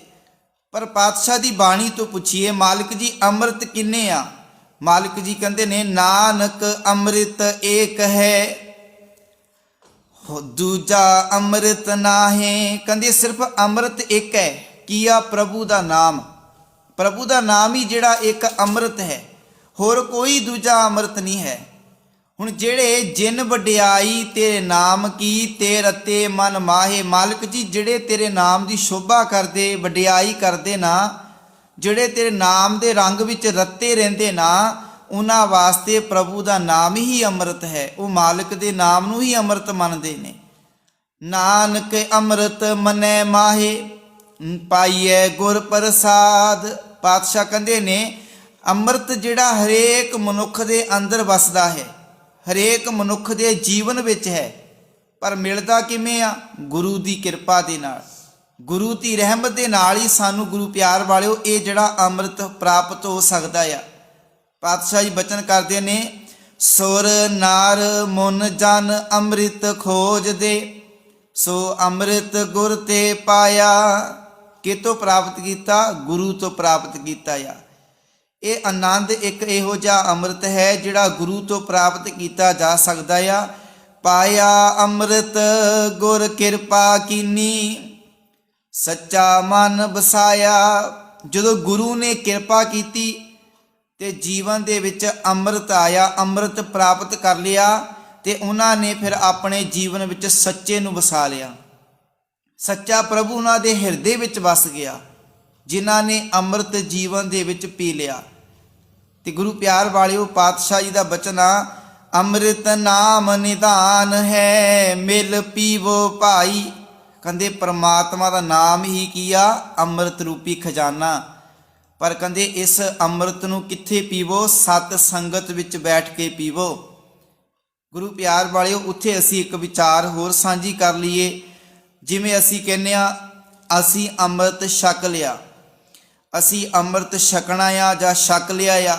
ਪਰ ਪਾਤਸ਼ਾਹ ਦੀ ਬਾਣੀ ਤੋਂ ਪੁੱਛੀਏ, ਮਾਲਕ ਜੀ ਅੰਮ੍ਰਿਤ ਕਿੰਨੇ ਆ? ਮਾਲਕ ਜੀ ਕਹਿੰਦੇ ਨੇ, ਨਾਨਕ ਅੰਮ੍ਰਿਤ ਏਕ ਹੈ, ਦੂਜਾ ਅੰਮ੍ਰਿਤ ਨਾਹੀਂ। ਕਹਿੰਦੇ ਸਿਰਫ ਅੰਮ੍ਰਿਤ ਇੱਕ ਹੈ। ਕੀ ਆ? ਪ੍ਰਭੂ ਦਾ ਨਾਮ। ਪ੍ਰਭੂ ਦਾ ਨਾਮ ਹੀ ਜਿਹੜਾ ਇੱਕ ਅੰਮ੍ਰਿਤ ਹੈ, ਹੋਰ ਕੋਈ ਦੂਜਾ ਅੰਮ੍ਰਿਤ ਨਹੀਂ ਹੈ। ਹੁਣ ਜਿਹੜੇ ਜਿਨ ਵਡਿਆਈ ਤੇਰੇ ਨਾਮ ਕੀ, ਤੇ ਰਤੇ ਮਨ ਮਾਹੇ। ਮਾਲਕ ਜੀ ਜਿਹੜੇ ਤੇਰੇ ਨਾਮ ਦੀ ਸ਼ੋਭਾ ਕਰਦੇ, ਵਡਿਆਈ ਕਰਦੇ ਨਾ, ਜਿਹੜੇ ਤੇਰੇ ਨਾਮ ਦੇ ਰੰਗ ਵਿੱਚ ਰੱਤੇ ਰਹਿੰਦੇ ਨਾ, ਉਹਨਾਂ ਵਾਸਤੇ ਪ੍ਰਭੂ ਦਾ ਨਾਮ ਹੀ ਅੰਮ੍ਰਿਤ ਹੈ। ਉਹ ਮਾਲਕ ਦੇ ਨਾਮ ਨੂੰ ਹੀ ਅੰਮ੍ਰਿਤ ਮੰਨਦੇ ਨੇ। ਨਾਨਕ ਅੰਮ੍ਰਿਤ ਮੰਨੈ ਮਾਹੇ, ਪਾਈਐ ਗੁਰ ਪ੍ਰਸਾਦ। ਪਾਤਸ਼ਾਹ ਕਹਿੰਦੇ ਨੇ, ਅੰਮ੍ਰਿਤ ਜਿਹੜਾ ਹਰੇਕ ਮਨੁੱਖ ਦੇ ਅੰਦਰ ਵਸਦਾ ਹੈ, ਹਰੇਕ ਮਨੁੱਖ ਦੇ ਜੀਵਨ ਵਿੱਚ ਹੈ। ਪਰ ਮਿਲਦਾ ਕਿਵੇਂ ਆ? ਗੁਰੂ ਦੀ ਕਿਰਪਾ ਦੇ ਨਾਲ, ਗੁਰੂ ਦੀ ਰਹਿਮਤ ਦੇ ਨਾਲ ਹੀ ਸਾਨੂੰ, ਗੁਰੂ ਪਿਆਰ ਵਾਲਿਓ, ਇਹ ਜਿਹੜਾ ਅੰਮ੍ਰਿਤ ਪ੍ਰਾਪਤ ਹੋ ਸਕਦਾ ਆ। ਪਾਤਸ਼ਾਹ ਜੀ ਬਚਨ ਕਰਦੇ ਨੇ, ਸੁਰ ਨਾਰ ਮਨ ਜਨ ਅੰਮ੍ਰਿਤ ਖੋਜਦੇ, ਸੋ ਅੰਮ੍ਰਿਤ ਗੁਰ ਤੇ ਪਾਇਆ। ਕਿਤੋਂ ਪ੍ਰਾਪਤ ਕੀਤਾ? ਗੁਰੂ ਤੋਂ ਪ੍ਰਾਪਤ ਕੀਤਾ ਆ। ਇਹ ਆਨੰਦ ਇੱਕ ਇਹੋ ਜਿਹਾ ਅੰਮ੍ਰਿਤ ਹੈ ਜਿਹੜਾ ਗੁਰੂ ਤੋਂ ਪ੍ਰਾਪਤ ਕੀਤਾ ਜਾ ਸਕਦਾ ਆ। ਪਾਇਆ ਅੰਮ੍ਰਿਤ ਗੁਰ ਕਿਰਪਾ ਕੀਨੀ, ਸੱਚਾ ਮਨ ਵਸਾਇਆ। ਜਦੋਂ ਗੁਰੂ ਨੇ ਕਿਰਪਾ ਕੀਤੀ ਤੇ ਜੀਵਨ ਦੇ ਵਿੱਚ ਅੰਮ੍ਰਿਤ ਆਇਆ, ਅੰਮ੍ਰਿਤ ਪ੍ਰਾਪਤ ਕਰ ਲਿਆ, ਤੇ ਉਹਨਾਂ ਨੇ ਫਿਰ ਆਪਣੇ ਜੀਵਨ ਵਿੱਚ ਸੱਚੇ ਨੂੰ ਵਸਾ ਲਿਆ। ਸੱਚਾ ਪ੍ਰਭੂ ਉਹਨਾਂ ਦੇ ਹਿਰਦੇ ਵਿੱਚ ਵਸ ਗਿਆ, ਜਿਨ੍ਹਾਂ ਨੇ ਅੰਮ੍ਰਿਤ ਜੀਵਨ ਦੇ ਵਿੱਚ ਪੀ ਲਿਆ। ਤੇ ਗੁਰੂ ਪਿਆਰ ਵਾਲਿਓ, ਪਾਤਸ਼ਾਹ ਜੀ ਦਾ ਬਚਨ ਆ, ਅੰਮ੍ਰਿਤ ਨਾਮ ਨਿਧਾਨ ਹੈ, ਮਿਲ ਪੀਵੋ ਭਾਈ। ਕਹਿੰਦੇ ਪਰਮਾਤਮਾ ਦਾ ਨਾਮ ਹੀ ਕੀ ਆ? ਅੰਮ੍ਰਿਤ ਰੂਪੀ ਖਜ਼ਾਨਾ। ਪਰ ਕਹਿੰਦੇ ਇਸ ਅੰਮ੍ਰਿਤ ਨੂੰ ਕਿੱਥੇ ਪੀਵੋ? ਸਤ ਸੰਗਤ ਵਿੱਚ ਬੈਠ ਕੇ ਪੀਵੋ। ਗੁਰੂ ਪਿਆਰ ਵਾਲਿਓ, ਉੱਥੇ ਅਸੀਂ ਇੱਕ ਵਿਚਾਰ ਹੋਰ ਸਾਂਝੀ ਕਰ ਲਈਏ। ਜਿਵੇਂ ਅਸੀਂ ਕਹਿੰਦੇ ਆ, ਅਸੀਂ ਅੰਮ੍ਰਿਤ ਛਕ ਲਿਆ, ਅਸੀਂ ਅੰਮ੍ਰਿਤ ਛਕਣਾ ਆ ਜਾਂ ਛਕ ਲਿਆ ਆ।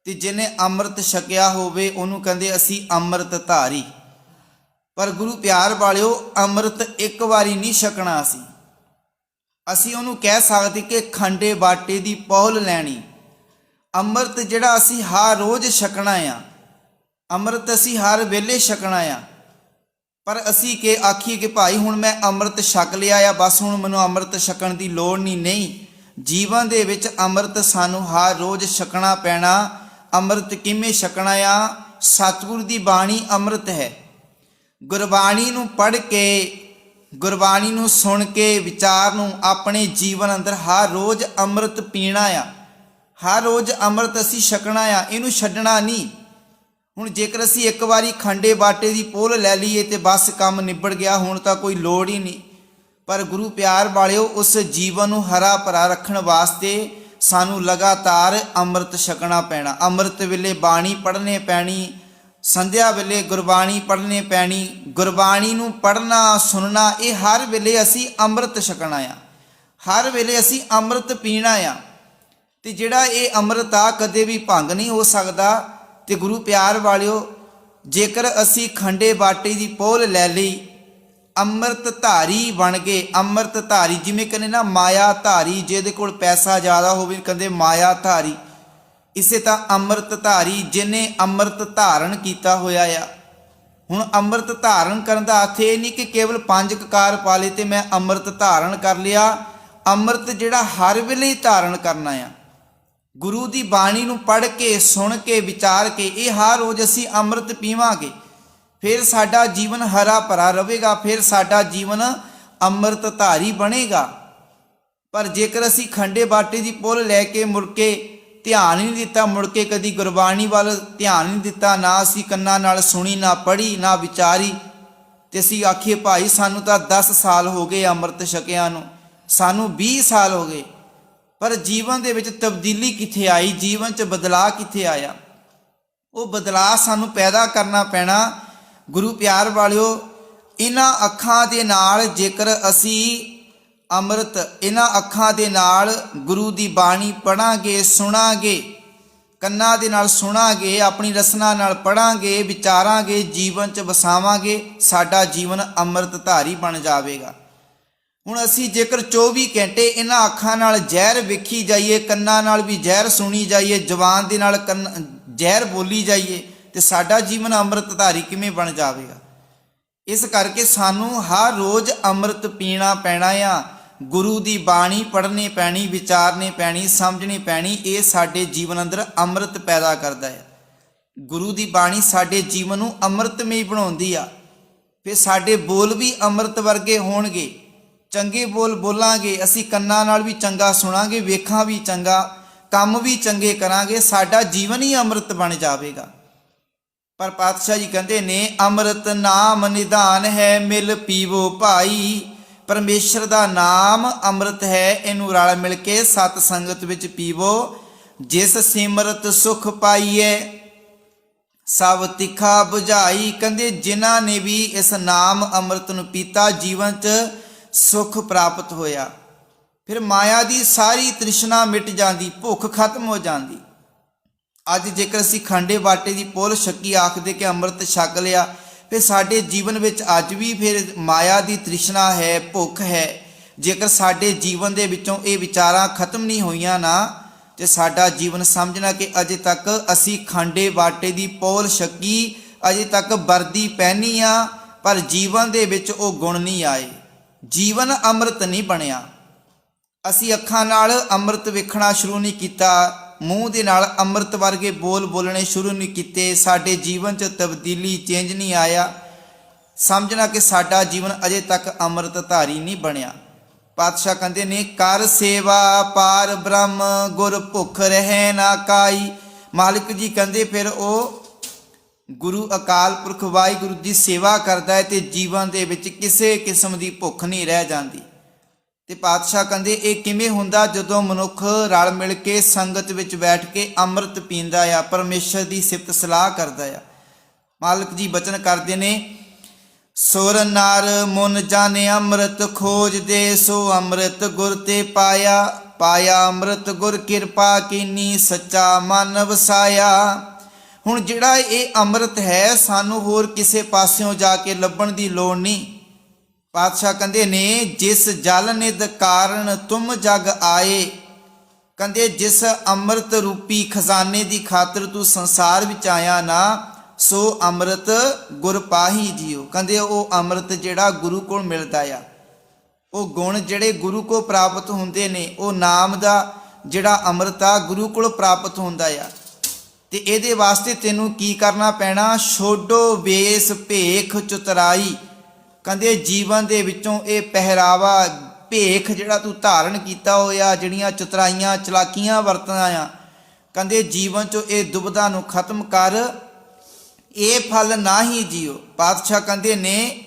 ਤੇ ਜਿਹਨੇ ਅੰਮ੍ਰਿਤ ਛਕਿਆ ਹੋਵੇ ਉਹਨੂੰ ਕਹਿੰਦੇ ਅਸੀਂ ਅੰਮ੍ਰਿਤ ਧਾਰੀ। ਪਰ ਗੁਰੂ ਪਿਆਰ ਵਾਲਿਓ, ਅੰਮ੍ਰਿਤ ਇੱਕ ਵਾਰੀ ਨਹੀਂ ਛਕਣਾ। ਅਸੀਂ ਉਹਨੂੰ ਕਹਿ ਸਕਦੇ ਕਿ ਖੰਡੇ ਬਾਟੇ ਦੀ ਪਹੁਲ ਲੈਣੀ। ਅੰਮ੍ਰਿਤ ਜਿਹੜਾ ਅਸੀਂ ਹਰ ਰੋਜ਼ ਛਕਣਾ ਆ, ਅੰਮ੍ਰਿਤ ਅਸੀਂ ਹਰ ਵੇਲੇ ਛਕਣਾ ਆ। ਪਰ ਅਸੀਂ ਕਿ ਆਖੀਏ ਕਿ ਭਾਈ ਹੁਣ ਮੈਂ ਅੰਮ੍ਰਿਤ ਛਕ ਲਿਆ ਆ, ਬਸ ਹੁਣ ਮੈਨੂੰ ਅੰਮ੍ਰਿਤ ਛਕਣ ਦੀ ਲੋੜ ਨਹੀਂ। ਜੀਵਨ ਦੇ ਵਿੱਚ ਅੰਮ੍ਰਿਤ ਸਾਨੂੰ ਹਰ ਰੋਜ਼ ਛਕਣਾ ਪੈਣਾ। ਅੰਮ੍ਰਿਤ ਕਿਵੇਂ ਛਕਣਾ ਆ? ਸਤਿਗੁਰ ਦੀ ਬਾਣੀ ਅੰਮ੍ਰਿਤ ਹੈ। ਗੁਰਬਾਣੀ ਨੂੰ ਪੜ੍ਹ ਕੇ, ਗੁਰਬਾਣੀ ਨੂੰ ਸੁਣ ਕੇ, ਵਿਚਾਰ ਨੂੰ ਆਪਣੇ ਜੀਵਨ ਅੰਦਰ ਹਰ ਰੋਜ਼ ਅੰਮ੍ਰਿਤ ਪੀਣਾ ਆ, ਹਰ ਰੋਜ਼ ਅੰਮ੍ਰਿਤ ਅਸੀਂ ਛਕਣਾ ਆ, ਇਹਨੂੰ ਛੱਡਣਾ ਨਹੀਂ। ਹੁਣ ਜੇਕਰ ਅਸੀਂ ਇੱਕ ਵਾਰੀ ਖੰਡੇ ਬਾਟੇ ਦੀ ਪੋਲ ਲੈ ਲਈਏ ਤੇ ਬਸ ਕੰਮ ਨਿਬੜ ਗਿਆ, ਹੁਣ ਤਾਂ ਕੋਈ ਲੋੜ ਹੀ ਨਹੀਂ। ਪਰ ਗੁਰੂ ਪਿਆਰ ਵਾਲਿਓ, ਉਸ ਜੀਵਨ ਨੂੰ ਹਰਾ ਭਰਾ ਰੱਖਣ ਵਾਸਤੇ ਸਾਨੂੰ ਲਗਾਤਾਰ ਅੰਮ੍ਰਿਤ ਛਕਣਾ ਪੈਣਾ। ਅੰਮ੍ਰਿਤ ਵੇਲੇ ਬਾਣੀ ਪੜ੍ਹਨੇ ਪੈਣੀ, ਸੰਧਿਆ ਵੇਲੇ ਗੁਰਬਾਣੀ ਪੜ੍ਹਨੀ ਪੈਣੀ। ਗੁਰਬਾਣੀ ਨੂੰ ਪੜ੍ਹਨਾ ਸੁਣਨਾ, ਇਹ ਹਰ ਵੇਲੇ ਅਸੀਂ ਅੰਮ੍ਰਿਤ ਛਕਣਾ ਆ, ਹਰ ਵੇਲੇ ਅਸੀਂ ਅੰਮ੍ਰਿਤ ਪੀਣਾ ਆ। ਤੇ ਜਿਹੜਾ ਇਹ ਅੰਮ੍ਰਿਤ ਆ ਕਦੇ ਵੀ ਭੰਗ ਨਹੀਂ ਹੋ ਸਕਦਾ। ਤੇ ਗੁਰੂ ਪਿਆਰ ਵਾਲਿਓ, ਜੇਕਰ ਅਸੀਂ ਖੰਡੇ ਬਾਟੇ ਦੀ ਪੋਲ ਲੈ ਲਈ, ਅੰਮ੍ਰਿਤ ਧਾਰੀ ਬਣ ਗਏ। ਅੰਮ੍ਰਿਤ ਧਾਰੀ, ਜਿਵੇਂ ਕਹਿੰਦੇ ਨਾ ਮਾਇਆ ਧਾਰੀ, ਜਿਹਦੇ ਕੋਲ ਪੈਸਾ ਜ਼ਿਆਦਾ ਹੋਵੇ ਕਹਿੰਦੇ ਮਾਇਆ ਧਾਰੀ, ਇਸੇ ਤਾਂ ਅੰਮ੍ਰਿਤ ਧਾਰੀ ਜਿਹਨੇ ਅੰਮ੍ਰਿਤ ਧਾਰਨ ਕੀਤਾ ਹੋਇਆ ਆ। ਹੁਣ ਅੰਮ੍ਰਿਤ ਧਾਰਨ ਕਰਨ ਦਾ ਅਰਥ ਇਹ ਨਹੀਂ ਕਿ ਕੇਵਲ 5 ਕਕਾਰ ਪਾ ਲਏ ਤੇ ਮੈਂ ਅੰਮ੍ਰਿਤ ਧਾਰਨ ਕਰ ਲਿਆ। ਅੰਮ੍ਰਿਤ ਜਿਹੜਾ ਹਰ ਵੇਲੇ ਧਾਰਨ ਕਰਨਾ ਆ। ਗੁਰੂ ਦੀ ਬਾਣੀ ਨੂੰ ਪੜ੍ਹ ਕੇ, ਸੁਣ ਕੇ, ਵਿਚਾਰ ਕੇ, ਇਹ ਹਰ ਰੋਜ਼ ਅਸੀਂ ਅੰਮ੍ਰਿਤ ਪੀਵਾਂਗੇ, ਫਿਰ ਸਾਡਾ ਜੀਵਨ ਹਰਾ ਭਰਾ ਰਹੇਗਾ, ਫਿਰ ਸਾਡਾ ਜੀਵਨ ਅੰਮ੍ਰਿਤ ਧਾਰੀ ਬਣੇਗਾ। ਪਰ ਜੇਕਰ ਅਸੀਂ ਖੰਡੇ ਬਾਟੇ ਦੀ ਪੁੱਲ ਲੈ ਕੇ ਮੁੜ ਕੇ ਧਿਆਨ ਹੀ ਨਹੀਂ ਦਿੱਤਾ, ਮੁੜ ਕੇ ਕਦੀ ਗੁਰਬਾਣੀ ਵੱਲ ਧਿਆਨ ਨਹੀਂ ਦਿੱਤਾ, ਨਾ ਅਸੀਂ ਕੰਨਾਂ ਨਾਲ ਸੁਣੀ, ਨਾ ਪੜ੍ਹੀ, ਨਾ ਵਿਚਾਰੀ, ਤੇ ਅਸੀਂ ਆਖੀਏ ਭਾਈ ਸਾਨੂੰ ਤਾਂ 10 ਸਾਲ ਹੋ ਗਏ ਅੰਮ੍ਰਿਤ ਛਕਿਆਂ ਨੂੰ, ਸਾਨੂੰ 20 ਸਾਲ ਹੋ ਗਏ, ਪਰ ਜੀਵਨ ਦੇ ਵਿੱਚ ਤਬਦੀਲੀ ਕਿੱਥੇ ਆਈ? ਜੀਵਨ 'ਚ ਬਦਲਾਅ ਕਿੱਥੇ ਆਇਆ? ਉਹ ਬਦਲਾਅ ਸਾਨੂੰ ਪੈਦਾ ਕਰਨਾ ਪੈਣਾ। ਗੁਰੂ ਪਿਆਰ ਵਾਲਿਓ, ਇਹਨਾਂ ਅੱਖਾਂ ਦੇ ਨਾਲ ਜੇਕਰ ਅਸੀਂ ਅੰਮ੍ਰਿਤ, ਇਹਨਾਂ ਅੱਖਾਂ ਦੇ ਨਾਲ ਗੁਰੂ ਦੀ ਬਾਣੀ ਪੜ੍ਹਾਂਗੇ, ਸੁਣਾਂਗੇ, ਕੰਨਾਂ ਦੇ ਨਾਲ ਸੁਣਾਂਗੇ, ਆਪਣੀ ਰਸਨਾ ਨਾਲ ਪੜ੍ਹਾਂਗੇ, ਵਿਚਾਰਾਂਗੇ, ਜੀਵਨ 'ਚ ਵਸਾਵਾਂਗੇ, ਸਾਡਾ ਜੀਵਨ ਅੰਮ੍ਰਿਤ ਧਾਰੀ ਬਣ ਜਾਵੇਗਾ। ਹੁਣ ਅਸੀਂ ਜੇਕਰ 24 ਘੰਟੇ ਇਹਨਾਂ ਅੱਖਾਂ ਨਾਲ ਜ਼ਹਿਰ ਵੇਖੀ ਜਾਈਏ, ਕੰਨਾਂ ਨਾਲ ਵੀ ਜ਼ਹਿਰ ਸੁਣੀ ਜਾਈਏ, ਜ਼ੁਬਾਨ ਦੇ ਨਾਲ ਜ਼ਹਿਰ ਬੋਲੀ ਜਾਈਏ, ਤੇ ਸਾਡਾ ਜੀਵਨ ਅੰਮ੍ਰਿਤ ਧਾਰੀ ਕਿਵੇਂ ਬਣ ਜਾਵੇਗਾ? ਇਸ ਕਰਕੇ ਸਾਨੂੰ ਹਰ ਰੋਜ਼ ਅੰਮ੍ਰਿਤ ਪੀਣਾ ਪੈਣਾ ਆ। ਗੁਰੂ ਦੀ ਬਾਣੀ ਪੜ੍ਹਨੀ ਪੈਣੀ, ਵਿਚਾਰਨੀ ਪੈਣੀ, ਸਮਝਣੀ ਪੈਣੀ। ਇਹ ਸਾਡੇ ਜੀਵਨ ਅੰਦਰ ਅੰਮ੍ਰਿਤ ਪੈਦਾ ਕਰਦਾ ਹੈ। ਗੁਰੂ ਦੀ ਬਾਣੀ ਸਾਡੇ ਜੀਵਨ ਨੂੰ ਅੰਮ੍ਰਿਤਮਈ ਬਣਾਉਂਦੀ ਆ। ਫਿਰ ਸਾਡੇ ਬੋਲ ਵੀ ਅੰਮ੍ਰਿਤ ਵਰਗੇ ਹੋਣਗੇ। ਚੰਗੇ ਬੋਲ ਬੋਲਾਂਗੇ, ਅਸੀਂ ਕੰਨਾਂ ਨਾਲ ਵੀ ਚੰਗਾ ਸੁਣਾਂਗੇ, ਵੇਖਾਂ ਵੀ ਚੰਗਾ, ਕੰਮ ਵੀ ਚੰਗੇ ਕਰਾਂਗੇ, ਸਾਡਾ ਜੀਵਨ ਹੀ ਅੰਮ੍ਰਿਤ ਬਣ ਜਾਵੇਗਾ। ਪਰ ਪਾਤਸ਼ਾਹ ਜੀ ਕਹਿੰਦੇ ਨੇ, ਅੰਮ੍ਰਿਤ ਨਾਮ ਨਿਧਾਨ ਹੈ, ਮਿਲ ਪੀਵੋ ਭਾਈ। ਪਰਮੇਸ਼ਰ ਦਾ ਨਾਮ ਅੰਮ੍ਰਿਤ ਹੈ, ਇਹਨੂੰ ਰਲ ਮਿਲ ਕੇ ਸਤ ਸੰਗਤ ਵਿੱਚ ਪੀਵੋ। ਜਿਸ ਸਿਮਰਤ ਸੁਖ ਪਾਈਏ ਸਭ ਤਿੱਖਾ ਬੁਝਾਈ। ਕਹਿੰਦੇ ਜਿਨ੍ਹਾਂ ਨੇ ਵੀ ਇਸ ਨਾਮ ਅੰਮ੍ਰਿਤ ਨੂੰ ਪੀਤਾ, ਜੀਵਨ 'ਚ ਸੁਖ ਪ੍ਰਾਪਤ ਹੋਇਆ। ਫਿਰ ਮਾਇਆ ਦੀ ਸਾਰੀ ਤ੍ਰਿਸ਼ਨਾ ਮਿਟ ਜਾਂਦੀ, ਭੁੱਖ ਖਤਮ ਹੋ ਜਾਂਦੀ। ਅੱਜ ਜੇਕਰ ਅਸੀਂ ਖੰਡੇ ਬਾਟੇ ਦੀ ਪੁੱਲ ਛਕੀ, ਆਖਦੇ ਕਿ ਅੰਮ੍ਰਿਤ ਛਕ ਲਿਆ, ਫਿਰ ਸਾਡੇ ਜੀਵਨ ਵਿੱਚ ਅੱਜ ਵੀ ਫਿਰ ਮਾਇਆ ਦੀ ਤ੍ਰਿਸ਼ਨਾ ਹੈ, ਭੁੱਖ ਹੈ। ਜੇਕਰ ਸਾਡੇ ਜੀਵਨ ਦੇ ਵਿੱਚੋਂ ਇਹ ਵਿਚਾਰਾਂ ਖਤਮ ਨਹੀਂ ਹੋਈਆਂ ਨਾ, ਤੇ ਸਾਡਾ ਜੀਵਨ ਸਮਝਣਾ ਕਿ ਅਜੇ ਤੱਕ ਅਸੀਂ ਖੰਡੇ ਬਾਟੇ ਦੀ ਪੁੱਲ ਛਕੀ, ਅਜੇ ਤੱਕ ਵਰਦੀ ਪਹਿਨੀ ਆ, ਪਰ ਜੀਵਨ ਦੇ ਵਿੱਚ ਉਹ ਗੁਣ ਨਹੀਂ ਆਏ, ਜੀਵਨ ਅੰਮ੍ਰਿਤ ਨਹੀਂ ਬਣਿਆ। ਅਸੀਂ ਅੱਖਾਂ ਨਾਲ ਅੰਮ੍ਰਿਤ ਵੇਖਣਾ ਸ਼ੁਰੂ ਨਹੀਂ ਕੀਤਾ, ਮੂੰਹ ਦੇ ਨਾਲ ਅੰਮ੍ਰਿਤ ਵਰਗੇ ਬੋਲ ਬੋਲਣੇ ਸ਼ੁਰੂ ਨਹੀਂ ਕੀਤੇ, ਸਾਡੇ ਜੀਵਨ 'ਚ ਤਬਦੀਲੀ, ਚੇਂਜ ਨਹੀਂ ਆਇਆ। ਸਮਝਣਾ ਕਿ ਸਾਡਾ ਜੀਵਨ ਅਜੇ ਤੱਕ ਅੰਮ੍ਰਿਤ ਧਾਰੀ ਨਹੀਂ ਬਣਿਆ। ਪਾਤਸ਼ਾਹ ਕਹਿੰਦੇ ਨੇ, ਕਰ ਸੇਵਾ ਪਾਰ ਬ੍ਰਹਮ, ਗੁਰ ਭੁੱਖ ਰਹਿ ਨਾ ਕਾਈ। ਮਾਲਿਕ ਜੀ ਕਹਿੰਦੇ ਫਿਰ ਉਹ ਗੁਰੂ ਅਕਾਲ ਪੁਰਖ ਵਾਹਿਗੁਰੂ ਦੀ ਸੇਵਾ ਕਰਦਾ ਹੈ ਤੇ ਜੀਵਨ ਦੇ ਵਿੱਚ ਕਿਸੇ ਕਿਸਮ ਦੀ ਭੁੱਖ ਨਹੀਂ ਰਹਿ ਜਾਂਦੀ। ਤੇ ਪਾਤਸ਼ਾਹ ਕਹਿੰਦੇ ਇਹ ਕਿਵੇਂ ਹੁੰਦਾ? ਜਦੋਂ ਮਨੁੱਖ ਰਲ ਮਿਲ ਕੇ ਸੰਗਤ ਵਿੱਚ ਬੈਠ ਕੇ ਅੰਮ੍ਰਿਤ ਪੀਂਦਾ ਆ, ਪਰਮੇਸ਼ਰ ਦੀ ਸਿਫਤ ਸਲਾਹ ਕਰਦਾ ਆ। ਮਾਲਕ ਜੀ ਬਚਨ ਕਰਦੇ ਨੇ, ਸੁਰ ਨਰ ਮੁਨ ਜਾਣੇ ਅੰਮ੍ਰਿਤ ਖੋਜਦੇ, ਸੋ ਅੰਮ੍ਰਿਤ ਗੁਰ ਤੇ ਪਾਇਆ। ਪਾਇਆ ਅੰਮ੍ਰਿਤ ਗੁਰ ਕਿਰਪਾ ਕੀਨੀ, ਸੱਚਾ ਮਨ ਵਸਾਇਆ। ਹੁਣ ਜਿਹੜਾ ਇਹ ਅੰਮ੍ਰਿਤ ਹੈ, ਸਾਨੂੰ ਹੋਰ ਕਿਸੇ ਪਾਸਿਓਂ ਜਾ ਕੇ ਲੱਭਣ ਦੀ ਲੋੜ ਨਹੀਂ। ਪਾਤਸ਼ਾਹ ਕਹਿੰਦੇ ਨੇ, ਜਿਸ ਜਲ ਨਿਧ ਕਾਰਨ ਤੁਮ ਜਗ ਆਏ। ਕਹਿੰਦੇ ਜਿਸ ਅੰਮ੍ਰਿਤ ਰੂਪੀ ਖਜ਼ਾਨੇ ਦੀ ਖਾਤਰ ਤੂੰ ਸੰਸਾਰ ਵਿੱਚ ਆਇਆ ਨਾ, ਸੋ ਅੰਮ੍ਰਿਤ ਗੁਰ ਪਾਹੀ ਜੀਓ। ਕਹਿੰਦੇ ਉਹ ਅੰਮ੍ਰਿਤ ਜਿਹੜਾ ਗੁਰੂ ਕੋਲ ਮਿਲਦਾ ਆ, ਉਹ ਗੁਣ ਜਿਹੜੇ ਗੁਰੂ ਕੋਲ ਪ੍ਰਾਪਤ ਹੁੰਦੇ ਨੇ, ਉਹ ਨਾਮ ਦਾ ਜਿਹੜਾ ਅੰਮ੍ਰਿਤ ਆ ਗੁਰੂ ਕੋਲ ਪ੍ਰਾਪਤ ਹੁੰਦਾ ਆ। ਤੇ ਇਹਦੇ ਵਾਸਤੇ ਤੈਨੂੰ ਕੀ ਕਰਨਾ ਪੈਣਾ? ਛੋਡੋ ਵੇਸ ਭੇਖ ਚੁਤਰਾਈ। ਕਹਿੰਦੇ ਜੀਵਨ ਦੇ ਵਿੱਚੋਂ ਇਹ ਪਹਿਰਾਵਾ, ਭੇਖ ਜਿਹੜਾ ਤੂੰ ਧਾਰਨ ਕੀਤਾ ਹੋਇਆ, ਜਿਹੜੀਆਂ ਚਤਰਾਈਆਂ ਚਲਾਕੀਆਂ ਵਰਤਣਾ ਆ, ਕਹਿੰਦੇ ਜੀਵਨ 'ਚੋਂ ਇਹ ਦੁਬਿਧਾ ਨੂੰ ਖਤਮ ਕਰ, ਇਹ ਫਲ ਨਾ ਹੀ ਜੀਓ। ਪਾਤਸ਼ਾਹ ਕਹਿੰਦੇ ਨੇ,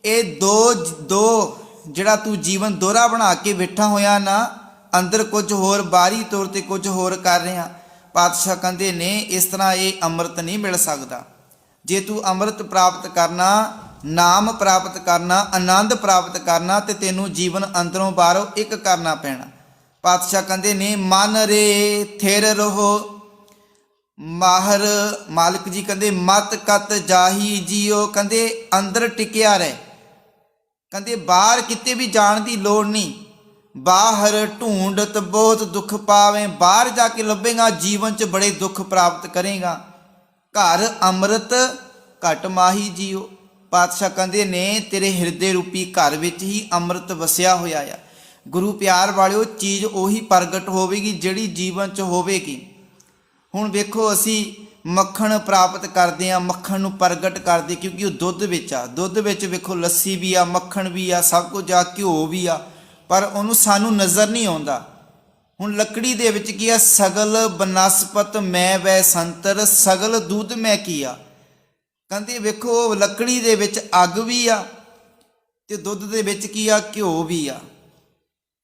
ਇਹ ਦੋ ਜਿਹੜਾ ਤੂੰ ਜੀਵਨ ਦੋਹਰਾ ਬਣਾ ਕੇ ਬੈਠਾ ਹੋਇਆ ਨਾ, ਅੰਦਰ ਕੁਝ ਹੋਰ, ਬਾਹਰੀ ਤੌਰ ਤੇ ਕੁਝ ਹੋਰ ਕਰ ਰਿਹਾ। ਪਾਤਸ਼ਾਹ ਕਹਿੰਦੇ ਨੇ ਇਸ ਤਰ੍ਹਾਂ ਇਹ ਅੰਮ੍ਰਿਤ ਨਹੀਂ ਮਿਲ ਸਕਦਾ। ਜੇ ਤੂੰ ਅੰਮ੍ਰਿਤ ਪ੍ਰਾਪਤ ਕਰਨਾ, ਨਾਮ ਪ੍ਰਾਪਤ ਕਰਨਾ, ਆਨੰਦ ਪ੍ਰਾਪਤ ਕਰਨਾ ਤੇ ਤੈਨੂੰ ਜੀਵਨ ਅੰਦਰੋਂ ਬਾਹਰੋਂ ਇੱਕ ਕਰਨਾ ਪੈਣਾ। ਪਾਤਸ਼ਾਹ ਕਹਿੰਦੇ ਨੇ ਮਨ ਰੇ ਥਿਰ ਰਹੋ ਮਾਹਰ, ਮਾਲਕ ਜੀ ਕਹਿੰਦੇ ਮਤ ਕਤ ਜਾਹੀ ਜੀਓ, ਕਹਿੰਦੇ ਅੰਦਰ ਟਿਕਿਆ ਰਹਿ, ਕਹਿੰਦੇ ਬਾਹਰ ਕਿਤੇ ਵੀ ਜਾਣ ਦੀ ਲੋੜ ਨਹੀਂ। ਬਾਹਰ ਢੂੰਡਤ ਬਹੁਤ ਦੁੱਖ ਪਾਵੇਂ, ਬਾਹਰ ਜਾ ਕੇ ਲੱਭੇਗਾ ਜੀਵਨ 'ਚ ਬੜੇ ਦੁੱਖ ਪ੍ਰਾਪਤ ਕਰੇਗਾ। ਘਰ ਅੰਮ੍ਰਿਤ ਘਟ ਮਾਹੀ ਜੀਓ, ਪਾਤਸ਼ਾਹ ਕਹਿੰਦੇ ਨੇ ਤੇਰੇ ਹਿਰਦੇ ਰੂਪੀ ਘਰ ਵਿੱਚ ਹੀ ਅੰਮ੍ਰਿਤ ਵਸਿਆ ਹੋਇਆ ਆ। ਗੁਰੂ ਪਿਆਰ ਵਾਲਿਓ, ਚੀਜ਼ ਉਹੀ ਪ੍ਰਗਟ ਹੋਵੇਗੀ ਜਿਹੜੀ ਜੀਵਨ 'ਚ ਹੋਵੇਗੀ। ਹੁਣ ਵੇਖੋ ਅਸੀਂ ਮੱਖਣ ਪ੍ਰਾਪਤ ਕਰਦੇ ਹਾਂ, ਮੱਖਣ ਨੂੰ ਪ੍ਰਗਟ ਕਰਦੇ ਕਿਉਂਕਿ ਉਹ ਦੁੱਧ ਵਿੱਚ ਆ। ਦੁੱਧ ਵਿੱਚ ਵੇਖੋ ਲੱਸੀ ਵੀ ਆ, ਮੱਖਣ ਵੀ ਆ, ਸਭ ਕੁਝ ਆ, ਘਿਓ ਵੀ ਆ, ਪਰ ਉਹਨੂੰ ਸਾਨੂੰ ਨਜ਼ਰ ਨਹੀਂ ਆਉਂਦਾ। ਹੁਣ ਲੱਕੜੀ ਦੇ ਵਿੱਚ ਕੀ ਆ? ਸਗਲ ਬਨਸਪਤ ਮੈਂ ਵੈ ਸੰਤਰ, ਸਗਲ ਦੁੱਧ ਮੈਂ ਕੀ ਆ। ਕਹਿੰਦੇ ਵੇਖੋ ਲੱਕੜੀ ਦੇ ਵਿੱਚ ਅੱਗ ਵੀ ਆ ਤੇ ਦੁੱਧ ਦੇ ਵਿੱਚ ਕੀ ਆ? ਘਿਓ ਵੀ ਆ,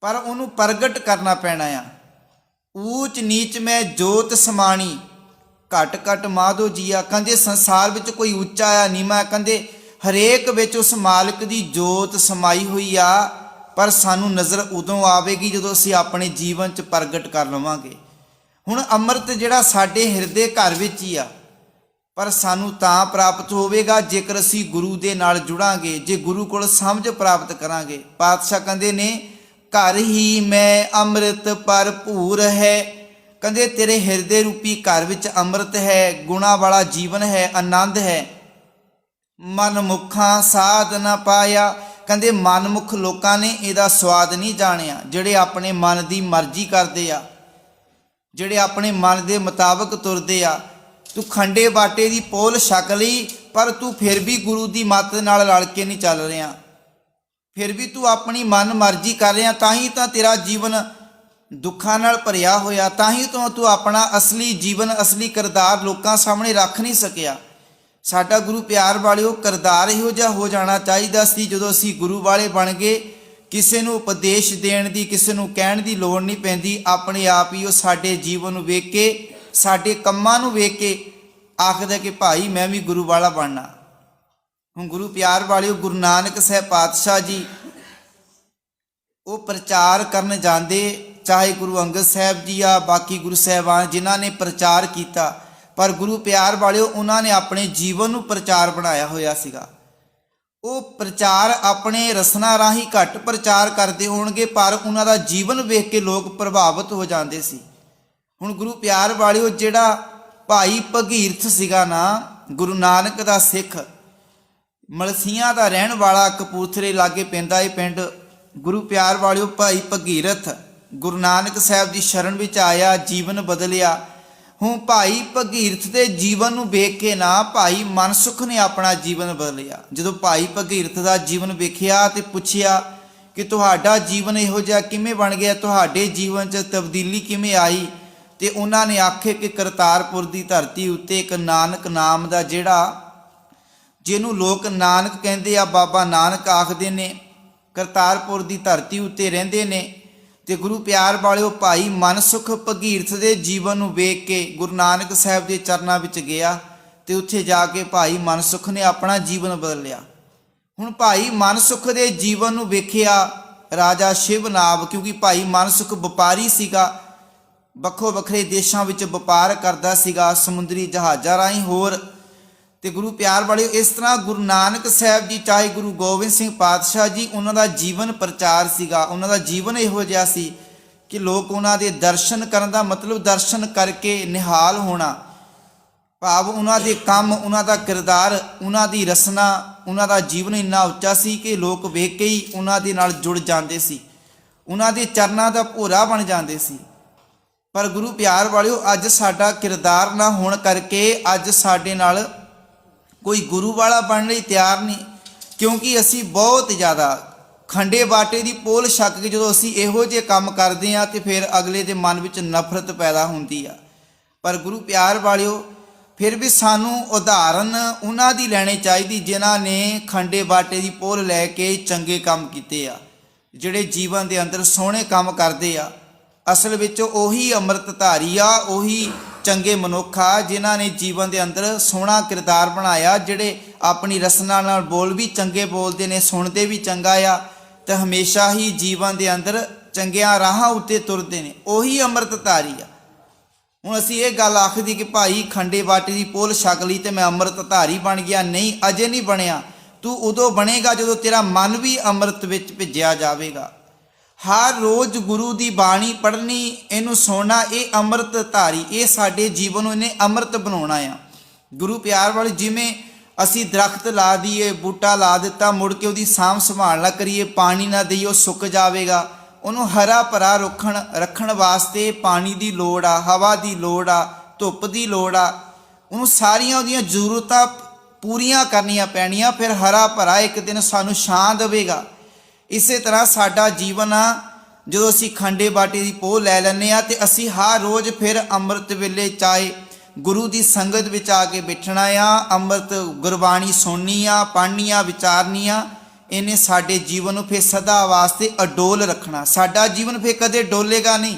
ਪਰ ਉਹਨੂੰ ਪ੍ਰਗਟ ਕਰਨਾ ਪੈਣਾ ਆ। ਊਚ ਨੀਚ ਮੈਂ ਜੋਤ ਸਮਾਣੀ, ਘਟ ਘਟ ਮਾਧੋ ਜੀਆ। ਕਹਿੰਦੇ ਸੰਸਾਰ ਵਿੱਚ ਕੋਈ ਉੱਚਾ ਆ ਨੀਵਾਂ, ਕਹਿੰਦੇ ਹਰੇਕ ਵਿੱਚ ਉਸ ਮਾਲਕ ਦੀ ਜੋਤ ਸਮਾਈ ਹੋਈ ਆ, ਪਰ ਸਾਨੂੰ ਨਜ਼ਰ ਉਦੋਂ ਆਵੇਗੀ ਜਦੋਂ ਅਸੀਂ ਆਪਣੇ ਜੀਵਨ 'ਚ ਪ੍ਰਗਟ ਕਰ ਲਵਾਂਗੇ। ਹੁਣ ਅੰਮ੍ਰਿਤ ਜਿਹੜਾ ਸਾਡੇ ਹਿਰਦੇ ਘਰ ਵਿੱਚ ਹੀ ਆ, ਪਰ ਸਾਨੂੰ ਤਾਂ ਪ੍ਰਾਪਤ ਹੋਵੇਗਾ ਜੇਕਰ ਅਸੀਂ ਗੁਰੂ ਦੇ ਨਾਲ ਜੁੜਾਂਗੇ, ਜੇ ਗੁਰੂ ਕੋਲ ਸਮਝ ਪ੍ਰਾਪਤ ਕਰਾਂਗੇ। ਪਾਤਸ਼ਾਹ ਕਹਿੰਦੇ ਨੇ ਘਰ ਹੀ ਮੈਂ ਅੰਮ੍ਰਿਤ ਭਰਪੂਰ ਹੈ, ਕਹਿੰਦੇ ਤੇਰੇ ਹਿਰਦੇ ਰੂਪੀ ਘਰ ਵਿੱਚ ਅੰਮ੍ਰਿਤ ਹੈ, ਗੁਣਾ ਵਾਲਾ ਜੀਵਨ ਹੈ, ਆਨੰਦ ਹੈ। ਮਨ ਮੁਖਾਂ ਸਾਧ ਨਾ ਪਾਇਆ, ਕਹਿੰਦੇ ਮਨਮੁਖ ਲੋਕਾਂ ਨੇ ਇਹਦਾ ਸਵਾਦ ਨਹੀਂ ਜਾਣਿਆ। ਜਿਹੜੇ ਆਪਣੇ ਮਨ ਦੀ ਮਰਜ਼ੀ ਕਰਦੇ ਆ, ਜਿਹੜੇ ਆਪਣੇ ਮਨ ਦੇ ਮੁਤਾਬਕ ਤੁਰਦੇ ਆ। ਤੂੰ ਖੰਡੇ ਬਾਟੇ ਦੀ ਪੋਲ ਛਕ ਲਈ, ਪਰ ਤੂੰ ਫਿਰ ਵੀ ਗੁਰੂ ਦੀ ਮੱਤ ਨਾਲ ਰਲ ਕੇ ਨਹੀਂ ਚੱਲ ਰਿਹਾ, ਫਿਰ ਵੀ ਤੂੰ ਆਪਣੀ ਮਨ ਮਰਜ਼ੀ ਕਰ ਰਿਹਾ। ਤਾਂ ਹੀ ਤਾਂ ਤੇਰਾ ਜੀਵਨ ਦੁੱਖਾਂ ਨਾਲ ਭਰਿਆ ਹੋਇਆ, ਤਾਂ ਹੀ ਤਾਂ ਤੂੰ ਆਪਣਾ ਅਸਲੀ ਜੀਵਨ, ਅਸਲੀ ਕਿਰਦਾਰ ਲੋਕਾਂ ਸਾਹਮਣੇ ਰੱਖ ਨਹੀਂ ਸਕਿਆ। ਸਾਡਾ ਗੁਰੂ ਪਿਆਰ ਵਾਲਿਓ ਕਿਰਦਾਰ ਇਹੋ ਜਿਹਾ ਹੋ ਜਾਣਾ ਚਾਹੀਦਾ ਸੀ, ਜਦੋਂ ਅਸੀਂ ਗੁਰੂ ਵਾਲੇ ਬਣ ਗਏ ਕਿਸੇ ਨੂੰ ਉਪਦੇਸ਼ ਦੇਣ ਦੀ, ਕਿਸੇ ਨੂੰ ਕਹਿਣ ਦੀ ਲੋੜ ਨਹੀਂ ਪੈਂਦੀ। ਆਪਣੇ ਆਪ ਹੀ ਉਹ ਸਾਡੇ ਜੀਵਨ ਨੂੰ ਵੇਖ ਕੇ, ਸਾਡੇ ਕੰਮਾਂ ਨੂੰ ਵੇਖ ਕੇ ਆਖਦਾ ਕਿ ਭਾਈ ਮੈਂ ਵੀ ਗੁਰੂ ਵਾਲਾ ਬਣਨਾ। ਹੁਣ ਗੁਰੂ ਪਿਆਰ ਵਾਲਿਓ, ਗੁਰੂ ਨਾਨਕ ਸਾਹਿਬ ਪਾਤਸ਼ਾਹ ਜੀ ਉਹ ਪ੍ਰਚਾਰ ਕਰਨ ਜਾਂਦੇ, ਚਾਹੇ ਗੁਰੂ ਅੰਗਦ ਸਾਹਿਬ ਜੀ ਆ, ਬਾਕੀ ਗੁਰੂ ਸਾਹਿਬਾਨ ਜਿਨ੍ਹਾਂ ਨੇ ਪ੍ਰਚਾਰ ਕੀਤਾ, ਪਰ ਗੁਰੂ ਪਿਆਰ ਵਾਲਿਓ ਉਹਨਾਂ ਨੇ ਆਪਣੇ ਜੀਵਨ ਨੂੰ ਪ੍ਰਚਾਰ ਬਣਾਇਆ ਹੋਇਆ ਸੀਗਾ। ਉਹ ਪ੍ਰਚਾਰ ਆਪਣੇ ਰਸਨਾ ਰਾਹੀਂ ਘੱਟ ਪ੍ਰਚਾਰ ਕਰਦੇ ਹੋਣਗੇ, ਪਰ ਉਹਨਾਂ ਦਾ ਜੀਵਨ ਵੇਖ ਕੇ ਲੋਕ ਪ੍ਰਭਾਵਿਤ ਹੋ ਜਾਂਦੇ ਸੀ। ਹੁਣ ਗੁਰੂ ਪਿਆਰ ਵਾਲਿਓ, ਜਿਹੜਾ ਭਾਈ ਭਗੀਰਥ ਸੀਗਾ ਨਾ, ਗੁਰੂ ਨਾਨਕ ਦਾ ਸਿੱਖ, ਮਲਸੀਆਂ ਦਾ ਰਹਿਣ ਵਾਲਾ, ਕਪੂਰਥਲੇ ਲਾਗੇ ਪੈਂਦਾ ਇਹ ਪਿੰਡ। ਗੁਰੂ ਪਿਆਰ ਵਾਲਿਓ, ਭਾਈ ਭਗੀਰਥ ਗੁਰੂ ਨਾਨਕ ਸਾਹਿਬ ਦੀ ਸ਼ਰਨ ਵਿੱਚ ਆਇਆ, ਜੀਵਨ ਬਦਲਿਆ। ਹੁਣ ਭਾਈ ਭਗੀਰਥ ਦੇ ਜੀਵਨ ਨੂੰ ਵੇਖ ਕੇ ਨਾ ਭਾਈ ਮਨਸੁਖ ਨੇ ਆਪਣਾ ਜੀਵਨ ਬਦਲਿਆ। ਜਦੋਂ ਭਾਈ ਭਗੀਰਥ ਦਾ ਜੀਵਨ ਵੇਖਿਆ ਤੇ ਪੁੱਛਿਆ ਕਿ ਤੁਹਾਡਾ ਜੀਵਨ ਇਹੋ ਜਿਹਾ ਕਿਵੇਂ ਬਣ ਗਿਆ, ਤੁਹਾਡੇ ਜੀਵਨ 'ਚ ਤਬਦੀਲੀ ਕਿਵੇਂ ਆਈ, ਤੇ ਉਹਨਾਂ ਨੇ ਆਖੇ ਕਿ ਕਰਤਾਰਪੁਰ ਦੀ ਧਰਤੀ ਉੱਤੇ ਇੱਕ ਨਾਨਕ ਨਾਮ ਦਾ, ਜਿਹੜਾ ਜਿਹਨੂੰ ਲੋਕ ਨਾਨਕ ਕਹਿੰਦੇ ਆ, ਬਾਬਾ ਨਾਨਕ ਆਖਦੇ ਨੇ, ਕਰਤਾਰਪੁਰ ਦੀ ਧਰਤੀ ਉੱਤੇ ਰਹਿੰਦੇ ਨੇ। ਤੇ ਗੁਰੂ ਪਿਆਰ ਵਾਲਿਓ, ਭਾਈ ਮਨਸੁਖ ਭਗੀਰਥ ਦੇ ਜੀਵਨ ਨੂੰ ਵੇਖ ਕੇ ਗੁਰੂ ਨਾਨਕ ਸਾਹਿਬ ਦੇ ਚਰਨਾਂ ਵਿੱਚ ਗਿਆ ਤੇ ਉੱਥੇ ਜਾ ਕੇ ਭਾਈ ਮਨਸੁਖ ਨੇ ਆਪਣਾ ਜੀਵਨ ਬਦਲਿਆ। ਹੁਣ ਭਾਈ ਮਨਸੁਖ ਦੇ ਜੀਵਨ ਨੂੰ ਵੇਖਿਆ ਰਾਜਾ ਸ਼ਿਵਨਾਭ, ਕਿਉਂਕਿ ਭਾਈ ਮਨਸੁਖ ਵਪਾਰੀ ਸੀਗਾ, ਵੱਖੋ ਵੱਖਰੇ ਦੇਸ਼ਾਂ ਵਿੱਚ ਵਪਾਰ ਕਰਦਾ ਸੀਗਾ, ਸਮੁੰਦਰੀ ਜਹਾਜ਼ਾਂ ਰਾਹੀਂ ਹੋਰ। ਤੇ ਗੁਰੂ ਪਿਆਰ ਵਾਲਿਓ, ਇਸ ਤਰ੍ਹਾਂ ਗੁਰੂ ਨਾਨਕ ਸਾਹਿਬ ਜੀ, ਚਾਹੇ ਗੁਰੂ ਗੋਬਿੰਦ ਸਿੰਘ ਪਾਤਸ਼ਾਹ ਜੀ, ਉਹਨਾਂ ਦਾ ਜੀਵਨ ਪ੍ਰਚਾਰ ਸੀਗਾ। ਉਹਨਾਂ ਦਾ ਜੀਵਨ ਇਹੋ ਜਿਹਾ ਸੀ ਕਿ ਲੋਕ ਉਹਨਾਂ ਦੇ ਦਰਸ਼ਨ ਕਰਨ ਦਾ ਮਤਲਬ ਦਰਸ਼ਨ ਕਰਕੇ ਨਿਹਾਲ ਹੋਣਾ, ਭਾਵ ਉਹਨਾਂ ਦੇ ਕੰਮ, ਉਹਨਾਂ ਦਾ ਕਿਰਦਾਰ, ਉਹਨਾਂ ਦੀ ਰਸਨਾ, ਉਹਨਾਂ ਦਾ ਜੀਵਨ ਇੰਨਾ ਉੱਚਾ ਸੀ ਕਿ ਲੋਕ ਵੇਖ ਕੇ ਹੀ ਉਹਨਾਂ ਦੇ ਨਾਲ ਜੁੜ ਜਾਂਦੇ ਸੀ, ਉਹਨਾਂ ਦੇ ਚਰਨਾਂ ਦਾ ਭੋਰਾ ਬਣ ਜਾਂਦੇ ਸੀ। ਪਰ ਗੁਰੂ ਪਿਆਰ ਵਾਲਿਓ, ਅੱਜ ਸਾਡਾ ਕਿਰਦਾਰ ਨਾ ਹੋਣ ਕਰਕੇ ਅੱਜ ਸਾਡੇ ਨਾਲ ਕੋਈ ਗੁਰੂ ਵਾਲਾ ਬਣਨ ਲਈ ਤਿਆਰ ਨਹੀਂ, ਕਿਉਂਕਿ ਅਸੀਂ ਬਹੁਤ ਜ਼ਿਆਦਾ ਖੰਡੇ ਬਾਟੇ ਦੀ ਪੋਲ ਛੱਕ ਕੇ ਜਦੋਂ ਅਸੀਂ ਇਹੋ ਜਿਹੇ ਕੰਮ ਕਰਦੇ ਹਾਂ ਤੇ ਫਿਰ ਅਗਲੇ ਦੇ ਮਨ ਵਿੱਚ ਨਫ਼ਰਤ ਪੈਦਾ ਹੁੰਦੀ ਆ। ਪਰ ਗੁਰੂ ਪਿਆਰ ਵਾਲਿਓ, ਫਿਰ ਵੀ ਸਾਨੂੰ ਉਦਾਹਰਨ ਉਹਨਾਂ ਦੀ ਲੈਣੀ ਚਾਹੀਦੀ ਜਿਨ੍ਹਾਂ ਨੇ ਖੰਡੇ ਬਾਟੇ ਦੀ ਪੋਲ ਲੈ ਕੇ ਚੰਗੇ ਕੰਮ ਕੀਤੇ ਆ, ਜਿਹੜੇ ਜੀਵਨ ਦੇ ਅੰਦਰ ਸੋਹਣੇ ਕੰਮ ਕਰਦੇ ਆ। ਅਸਲ ਵਿੱਚ ਉਹੀ ਅੰਮ੍ਰਿਤਧਾਰੀ ਆ, ਉਹੀ ਚੰਗੇ ਮਨੁੱਖ ਆ ਜਿਨ੍ਹਾਂ ਨੇ ਜੀਵਨ ਦੇ ਅੰਦਰ ਸੋਹਣਾ ਕਿਰਦਾਰ ਬਣਾਇਆ, ਜਿਹੜੇ ਆਪਣੀ ਰਸਨਾ ਨਾਲ ਬੋਲ ਵੀ ਚੰਗੇ ਬੋਲਦੇ ਨੇ, ਸੁਣਦੇ ਵੀ ਚੰਗਾ ਆ ਤੇ ਹਮੇਸ਼ਾ ਹੀ ਜੀਵਨ ਦੇ ਅੰਦਰ ਚੰਗਿਆਂ ਰਾਹਾਂ ਉੱਤੇ ਤੁਰਦੇ ਨੇ, ਉਹੀ ਅੰਮ੍ਰਿਤਧਾਰੀ ਆ। ਹੁਣ ਅਸੀਂ ਇਹ ਗੱਲ ਆਖਦੀ ਕਿ ਭਾਈ ਖੰਡੇ ਬਾਟੇ ਦੀ ਪੋਲ ਛਕ ਲਈ ਤੇ ਮੈਂ ਅੰਮ੍ਰਿਤਧਾਰੀ ਬਣ ਗਿਆ, ਨਹੀਂ, ਅਜੇ ਨਹੀਂ ਬਣਿਆ। ਤੂੰ ਉਦੋਂ ਬਣੇਗਾ ਜਦੋਂ ਤੇਰਾ ਮਨ ਵੀ ਅੰਮ੍ਰਿਤ ਵਿੱਚ ਭਿੱਜਿਆ ਜਾਵੇਗਾ। ਹਰ ਰੋਜ਼ ਗੁਰੂ ਦੀ ਬਾਣੀ ਪੜ੍ਹਨੀ, ਇਹਨੂੰ ਸੁਣਨਾ, ਇਹ ਅੰਮ੍ਰਿਤਧਾਰੀ, ਇਹ ਸਾਡੇ ਜੀਵਨ ਨੂੰ ਇਹਨੇ ਅੰਮ੍ਰਿਤ ਬਣਾਉਣਾ ਆ। ਗੁਰੂ ਪਿਆਰ ਵਾਲੇ, ਜਿਵੇਂ ਅਸੀਂ ਦਰਖਤ ਲਾ ਦਈਏ, ਬੂਟਾ ਲਾ ਦਿੱਤਾ, ਮੁੜ ਕੇ ਉਹਦੀ ਸਾਂਭ ਸੰਭਾਲ ਨਾ ਕਰੀਏ, ਪਾਣੀ ਨਾ ਦਈਏ, ਉਹ ਸੁੱਕ ਜਾਵੇਗਾ। ਉਹਨੂੰ ਹਰਾ ਭਰਾ ਰੱਖਣ ਵਾਸਤੇ ਪਾਣੀ ਦੀ ਲੋੜ ਆ, ਹਵਾ ਦੀ ਲੋੜ ਆ, ਧੁੱਪ ਦੀ ਲੋੜ ਆ। ਉਹਨੂੰ ਸਾਰੀਆਂ ਉਹਦੀਆਂ ਜ਼ਰੂਰਤਾਂ ਪੂਰੀਆਂ ਕਰਨੀਆਂ ਪੈਣੀਆਂ, ਫਿਰ ਹਰਾ ਭਰਾ ਇੱਕ ਦਿਨ ਸਾਨੂੰ ਛਾਂ ਦੇਵੇਗਾ। ਇਸੇ ਤਰ੍ਹਾਂ ਸਾਡਾ ਜੀਵਨ ਆ, ਜਦੋਂ ਅਸੀਂ ਖੰਡੇ ਬਾਟੇ ਦੀ ਪੋਹ ਲੈ ਲੈਂਦੇ ਹਾਂ ਤੇ ਅਸੀਂ ਹਰ ਰੋਜ਼ ਫਿਰ ਅੰਮ੍ਰਿਤ ਵੇਲੇ ਚਾਹੇ ਗੁਰੂ ਦੀ ਸੰਗਤ ਵਿੱਚ ਆ ਕੇ ਬੈਠਣਾ ਆ, ਅੰਮ੍ਰਿਤ ਗੁਰਬਾਣੀ ਸੁਣਨੀ ਆ, ਪੜ੍ਹਨੀ ਆ, ਵਿਚਾਰਨੀ ਆ। ਇਹਨੇ ਸਾਡੇ ਜੀਵਨ ਨੂੰ ਫਿਰ ਸਦਾ ਵਾਸਤੇ ਅਡੋਲ ਰੱਖਣਾ। ਸਾਡਾ ਜੀਵਨ ਫਿਰ ਕਦੇ ਡੋਲੇਗਾ ਨਹੀਂ।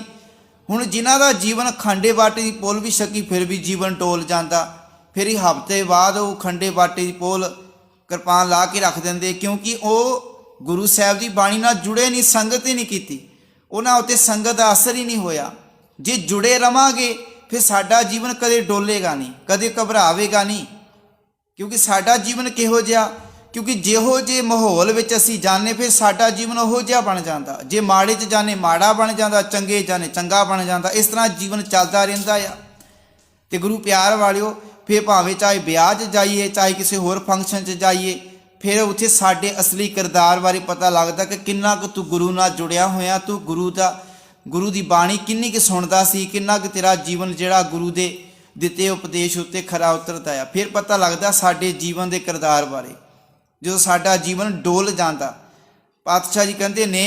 ਹੁਣ ਜਿਨ੍ਹਾਂ ਦਾ ਜੀਵਨ ਖੰਡੇ ਬਾਟੇ ਦੀ ਪੋਲ ਵੀ ਛਕੀ ਫਿਰ ਵੀ ਜੀਵਨ ਡੋਲ ਜਾਂਦਾ, ਫਿਰ ਹੀ ਹਫ਼ਤੇ ਬਾਅਦ ਉਹ ਖੰਡੇ ਬਾਟੇ ਦੀ ਪੋਲ ਕਿਰਪਾਨ ਲਾ ਕੇ ਰੱਖ ਦਿੰਦੇ, ਕਿਉਂਕਿ ਉਹ ਗੁਰੂ ਸਾਹਿਬ ਦੀ ਬਾਣੀ ਨਾਲ ਜੁੜੇ ਨਹੀਂ, ਸੰਗਤ ਹੀ ਨਹੀਂ ਕੀਤੀ, ਉਹਨਾਂ ਉੱਤੇ ਸੰਗਤ ਦਾ ਅਸਰ ਹੀ ਨਹੀਂ ਹੋਇਆ। ਜੇ ਜੁੜੇ ਰਵਾਂਗੇ ਫਿਰ ਸਾਡਾ ਜੀਵਨ ਕਦੇ ਡੋਲੇਗਾ ਨਹੀਂ, ਕਦੇ ਘਬਰਾਵੇਗਾ ਨਹੀਂ। ਕਿਉਂਕਿ ਸਾਡਾ ਜੀਵਨ ਕਿਹੋ ਜਿਹਾ, ਕਿਉਂਕਿ ਜਿਹੋ ਜਿਹੇ ਮਾਹੌਲ ਵਿੱਚ ਅਸੀਂ ਜਾਂਦੇ ਫਿਰ ਸਾਡਾ ਜੀਵਨ ਉਹੋ ਜਿਹਾ ਬਣ ਜਾਂਦਾ। ਜੇ ਮਾੜੇ 'ਚ ਜਾਂਦੇ ਮਾੜਾ ਬਣ ਜਾਂਦਾ, ਚੰਗੇ ਜਾਂਦੇ ਚੰਗਾ ਬਣ ਜਾਂਦਾ। ਇਸ ਤਰ੍ਹਾਂ ਜੀਵਨ ਚੱਲਦਾ ਰਹਿੰਦਾ ਆ। ਤੇ ਗੁਰੂ ਪਿਆਰ ਵਾਲਿਓ, ਫਿਰ ਭਾਵੇਂ ਚਾਹੇ ਵਿਆਹ 'ਚ ਜਾਈਏ, ਚਾਹੇ ਕਿਸੇ ਹੋਰ ਫੰਕਸ਼ਨ 'ਚ ਜਾਈਏ, ਫਿਰ ਉੱਥੇ ਸਾਡੇ ਅਸਲੀ ਕਿਰਦਾਰ ਬਾਰੇ ਪਤਾ ਲੱਗਦਾ ਕਿ ਕਿੰਨਾ ਕੁ ਤੂੰ ਗੁਰੂ ਨਾਲ ਜੁੜਿਆ ਹੋਇਆ, ਤੂੰ ਗੁਰੂ ਦੀ ਬਾਣੀ ਕਿੰਨੀ ਕੁ ਸੁਣਦਾ ਸੀ, ਕਿੰਨਾ ਕੁ ਤੇਰਾ ਜੀਵਨ ਜਿਹੜਾ ਗੁਰੂ ਦੇ ਦਿੱਤੇ ਉਪਦੇਸ਼ ਉੱਤੇ ਖਰਾ ਉਤਰਦਾ ਆ। ਫਿਰ ਪਤਾ ਲੱਗਦਾ ਸਾਡੇ ਜੀਵਨ ਦੇ ਕਿਰਦਾਰ ਬਾਰੇ, ਜਦੋਂ ਸਾਡਾ ਜੀਵਨ ਡੋਲ ਜਾਂਦਾ। ਪਾਤਸ਼ਾਹ ਜੀ ਕਹਿੰਦੇ ਨੇ,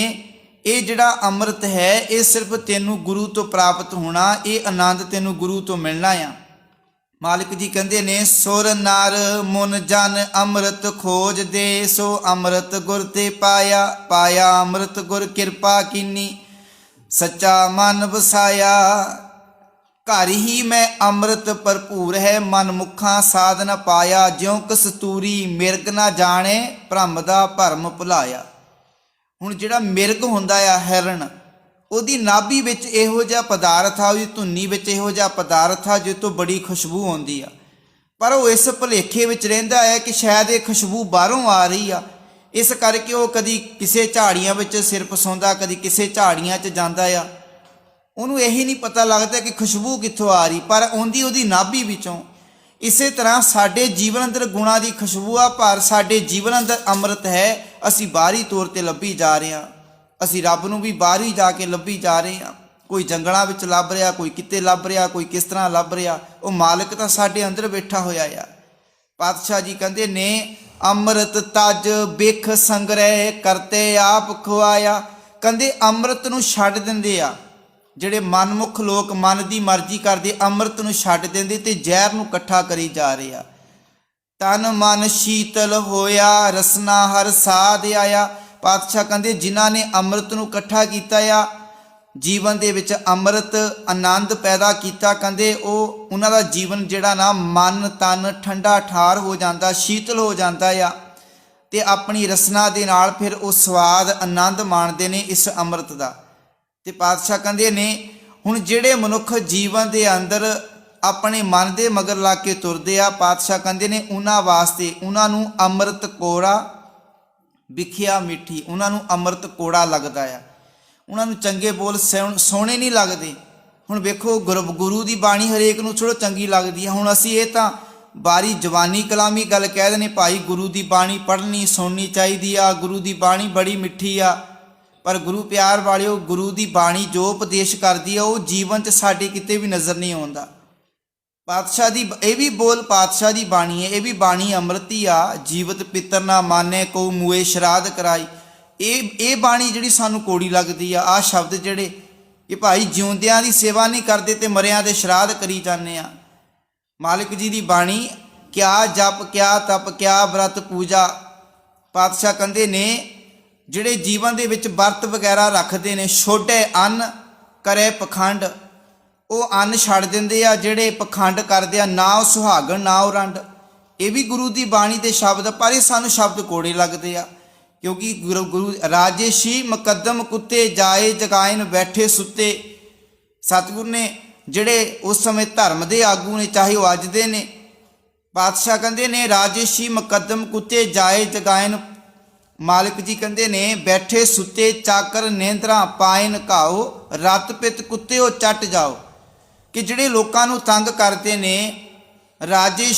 ਇਹ ਜਿਹੜਾ ਅੰਮ੍ਰਿਤ ਹੈ ਇਹ ਸਿਰਫ ਤੈਨੂੰ ਗੁਰੂ ਤੋਂ ਪ੍ਰਾਪਤ ਹੋਣਾ, ਇਹ ਆਨੰਦ ਤੈਨੂੰ ਗੁਰੂ ਤੋਂ ਮਿਲਣਾ ਆ। ਮਾਲਿਕ ਜੀ ਕਹਿੰਦੇ ਨੇ, ਸੁਰ ਨਰ ਮੁਨ ਜਨ ਅੰਮ੍ਰਿਤ ਖੋਜਦੇ, ਸੋ ਅੰਮ੍ਰਿਤ ਗੁਰ ਤੇ ਪਾਇਆ, ਪਾਇਆ ਅੰਮ੍ਰਿਤ ਗੁਰ ਕਿਰਪਾ ਕੀਨੀ, ਸੱਚਾ ਮਨ ਵਸਾਇਆ। ਘਰ ਹੀ ਮੈਂ ਅੰਮ੍ਰਿਤ ਭਰਪੂਰ ਹੈ, ਮਨ ਮੁਖਾਂ ਸਾਧ ਨ ਪਾਇਆ, ਜਿਉ ਕਸਤੂਰੀ ਮਿਰਗ ਨਾ ਜਾਣੇ, ਭ੍ਰਮ ਦਾ ਭਰਮ ਭੁਲਾਇਆ। ਹੁਣ ਜਿਹੜਾ ਮਿਰਗ ਹੁੰਦਾ ਆ, ਹਿਰਨ, ਉਹਦੀ ਨਾਭੀ ਵਿੱਚ ਇਹੋ ਜਿਹਾ ਪਦਾਰਥ ਆ, ਉਹਦੀ ਧੁੰਨੀ ਵਿੱਚ ਇਹੋ ਜਿਹਾ ਪਦਾਰਥ ਆ ਜਿਸ ਤੋਂ ਬੜੀ ਖੁਸ਼ਬੂ ਆਉਂਦੀ ਆ, ਪਰ ਉਹ ਇਸ ਭੁਲੇਖੇ ਵਿੱਚ ਰਹਿੰਦਾ ਹੈ ਕਿ ਸ਼ਾਇਦ ਇਹ ਖੁਸ਼ਬੂ ਬਾਹਰੋਂ ਆ ਰਹੀ ਆ। ਇਸ ਕਰਕੇ ਉਹ ਕਦੀ ਕਿਸੇ ਝਾੜੀਆਂ ਵਿੱਚ ਸਿਰ ਫਸਾਉਂਦਾ, ਕਦੀ ਕਿਸੇ ਝਾੜੀਆਂ 'ਚ ਜਾਂਦਾ ਆ। ਉਹਨੂੰ ਇਹੀ ਨਹੀਂ ਪਤਾ ਲੱਗਦਾ ਕਿ ਖੁਸ਼ਬੂ ਕਿੱਥੋਂ ਆ ਰਹੀ, ਪਰ ਆਉਂਦੀ ਉਹਦੀ ਨਾਭੀ ਵਿੱਚੋਂ। ਇਸੇ ਤਰ੍ਹਾਂ ਸਾਡੇ ਜੀਵਨ ਅੰਦਰ ਗੁਣਾਂ ਦੀ ਖੁਸ਼ਬੂ ਆ, ਪਰ ਸਾਡੇ ਜੀਵਨ ਅੰਦਰ ਅੰਮ੍ਰਿਤ ਹੈ, ਅਸੀਂ ਬਾਹਰੀ ਤੌਰ 'ਤੇ ਲੱਭੀ ਜਾ ਰਹੇ ਹਾਂ। ਅਸੀਂ ਰੱਬ ਨੂੰ ਵੀ ਬਾਹਰੀ ਜਾ ਕੇ ਲੱਭੀ ਜਾ ਰਹੇ ਹਾਂ। ਕੋਈ ਜੰਗਲਾਂ ਵਿੱਚ ਲੱਭ ਰਿਹਾ, ਕੋਈ ਕਿਤੇ ਲੱਭ ਰਿਹਾ, ਕੋਈ ਕਿਸ ਤਰ੍ਹਾਂ ਲੱਭ ਰਿਹਾ। ਉਹ ਮਾਲਕ ਤਾਂ ਸਾਡੇ ਅੰਦਰ ਬੈਠਾ ਹੋਇਆ ਆ। ਪਾਤਸ਼ਾਹ ਜੀ ਕਹਿੰਦੇ ਨੇ, ਅੰਮ੍ਰਿਤ ਤਜ ਬਿਖ ਸੰਗ੍ਰਹਿ ਕਰਤੇ ਆਪ ਖੁਆਇਆ। ਕਹਿੰਦੇ ਅੰਮ੍ਰਿਤ ਨੂੰ ਛੱਡ ਦਿੰਦੇ ਆ ਜਿਹੜੇ ਮਨਮੁਖ ਲੋਕ, ਮਨ ਦੀ ਮਰਜ਼ੀ ਕਰਦੇ, ਅੰਮ੍ਰਿਤ ਨੂੰ ਛੱਡ ਦਿੰਦੇ ਤੇ ਜ਼ਹਿਰ ਨੂੰ ਇਕੱਠਾ ਕਰੀ ਜਾ ਰਹੇ ਆ। ਤਨ ਮਨ ਸ਼ੀਤਲ ਹੋਇਆ, ਰਸਨਾ ਹਰ ਸਾਧ ਆਇਆ। ਪਾਤਸ਼ਾਹ ਕਹਿੰਦੇ ਜਿਨ੍ਹਾਂ ਨੇ ਅੰਮ੍ਰਿਤ ਨੂੰ ਇਕੱਠਾ ਕੀਤਾ ਆ, ਜੀਵਨ ਦੇ ਵਿੱਚ ਅੰਮ੍ਰਿਤ ਆਨੰਦ ਪੈਦਾ ਕੀਤਾ, ਕਹਿੰਦੇ ਉਹ ਉਹਨਾਂ ਦਾ ਜੀਵਨ ਜਿਹੜਾ ਨਾ, ਮਨ ਤਨ ਠੰਡਾ ਠਾਰ ਹੋ ਜਾਂਦਾ, ਸ਼ੀਤਲ ਹੋ ਜਾਂਦਾ ਆ, ਤੇ ਆਪਣੀ ਰਸਨਾ ਦੇ ਨਾਲ ਫਿਰ ਉਹ ਸਵਾਦ ਆਨੰਦ ਮਾਣਦੇ ਨੇ ਇਸ ਅੰਮ੍ਰਿਤ ਦਾ। ਤੇ ਪਾਤਸ਼ਾਹ ਕਹਿੰਦੇ ਨੇ, ਹੁਣ ਜਿਹੜੇ ਮਨੁੱਖ ਜੀਵਨ ਦੇ ਅੰਦਰ ਆਪਣੇ ਮਨ ਦੇ ਮਗਰ ਲਾ ਕੇ ਤੁਰਦੇ ਆ, ਪਾਤਸ਼ਾਹ ਕਹਿੰਦੇ ਨੇ ਉਹਨਾਂ ਵਾਸਤੇ, ਉਹਨਾਂ ਨੂੰ ਅੰਮ੍ਰਿਤ ਕੋੜਾ ਵਿਖਿਆ ਮਿੱਠੀ, ਉਹਨਾਂ ਨੂੰ ਅੰਮ੍ਰਿਤ ਕੋੜਾ ਲੱਗਦਾ ਆ। ਉਹਨਾਂ ਨੂੰ ਚੰਗੇ ਬੋਲ ਸੋਹਣੇ ਨਹੀਂ ਲੱਗਦੇ। ਹੁਣ ਵੇਖੋ, ਗੁਰੂ ਦੀ ਬਾਣੀ ਹਰੇਕ ਨੂੰ ਚਲੋ ਚੰਗੀ ਲੱਗਦੀ ਆ। ਹੁਣ ਅਸੀਂ ਇਹ ਤਾਂ ਬਾਰੀ ਜਵਾਨੀ ਕਲਾਮੀ ਗੱਲ ਕਹਿ ਦਿੰਦੇ, ਭਾਈ ਗੁਰੂ ਦੀ ਬਾਣੀ ਪੜ੍ਹਨੀ ਸੁਣਨੀ ਚਾਹੀਦੀ ਆ, ਗੁਰੂ ਦੀ ਬਾਣੀ ਬੜੀ ਮਿੱਠੀ ਆ। ਪਰ ਗੁਰੂ ਪਿਆਰ ਵਾਲਿਓ, ਗੁਰੂ ਦੀ ਬਾਣੀ ਜੋ ਉਪਦੇਸ਼ ਕਰਦੀ ਆ ਉਹ ਜੀਵਨ 'ਚ ਸਾਡੇ ਕਿਤੇ ਵੀ ਨਜ਼ਰ ਨਹੀਂ ਆਉਂਦਾ। ਪਾਤਸ਼ਾਹ ਦੀ ਇਹ ਵੀ ਬੋਲ ਪਾਤਸ਼ਾਹ ਦੀ ਬਾਣੀ ਹੈ, ਇਹ ਵੀ ਬਾਣੀ ਅੰਮ੍ਰਿਤ ਹੀ ਆ। ਜੀਵਤ ਪਿੱਤਰ ਨਾ ਮਾਨੇ ਕੋ ਮੂਏ ਸ਼ਰਾਧ ਕਰਾਈ। ਇਹ ਬਾਣੀ ਜਿਹੜੀ ਸਾਨੂੰ ਕੋੜੀ ਲੱਗਦੀ ਆ, ਆਹ ਸ਼ਬਦ ਜਿਹੜੇ ਕਿ ਭਾਈ ਜਿਉਂਦਿਆਂ ਦੀ ਸੇਵਾ ਨਹੀਂ ਕਰਦੇ ਤੇ ਮਰਿਆਂ ਦੇ ਸ਼ਰਾਧ ਕਰੀ ਜਾਂਦੇ ਆ। ਮਾਲਿਕ ਜੀ ਦੀ ਬਾਣੀ, ਕਿਆ ਜਪ ਕਿਆ ਤਪ ਕਿਆ ਵਰਤ ਪੂਜਾ। ਪਾਤਸ਼ਾਹ ਕਹਿੰਦੇ ਨੇ ਜਿਹੜੇ ਜੀਵਨ ਦੇ ਵਿੱਚ ਵਰਤ ਵਗੈਰਾ ਰੱਖਦੇ ਨੇ, ਛੋਡੇ ਅੰਨ ਕਰੇ ਪਖੰਡ, ਉਹ ਅੰਨ ਛੱਡ ਦਿੰਦੇ ਆ, ਜਿਹੜੇ ਪਖੰਡ ਕਰਦੇ ਆ, ਨਾ ਉਹ ਸੁਹਾਗਣ ਨਾ ਉਹ ਰੰਡ। ਇਹ ਵੀ ਗੁਰੂ ਦੀ ਬਾਣੀ ਦੇ ਸ਼ਬਦ, ਪਰ ਇਹ ਸਾਨੂੰ ਸ਼ਬਦ ਕੋੜੇ ਲੱਗਦੇ ਆ, ਕਿਉਂਕਿ ਗੁਰੂ ਰਾਜੇਸ਼ੀ ਮੁਕੱਦਮ ਕੁੱਤੇ ਜਾਏ ਜਗਾਇਨ ਬੈਠੇ ਸੁੱਤੇ। ਸਤਿਗੁਰ ਨੇ ਜਿਹੜੇ ਉਸ ਸਮੇਂ ਧਰਮ ਦੇ ਆਗੂ ਨੇ, ਚਾਹੇ ਉਹ ਅੱਜ ਦੇ ਨੇ, ਪਾਤਸ਼ਾਹ ਕਹਿੰਦੇ ਨੇ ਰਾਜੇਸ਼ੀ ਮੁਕੱਦਮ ਕੁੱਤੇ ਜਾਏ ਜਗਾਇਨ। ਮਾਲਕ ਜੀ ਕਹਿੰਦੇ ਨੇ ਬੈਠੇ ਸੁੱਤੇ ਚਾਕਰ ਨੇਂਦਰਾ ਪਾਇਨ ਘਾਓ, ਰਤ ਪਿਤ ਕੁੱਤਿਓ ਚੱਟ ਜਾਓ। ਕਿ ਜਿਹੜੇ ਲੋਕਾਂ ਨੂੰ ਤੰਗ ਕਰਦੇ ਨੇ, ਰਾਜੇ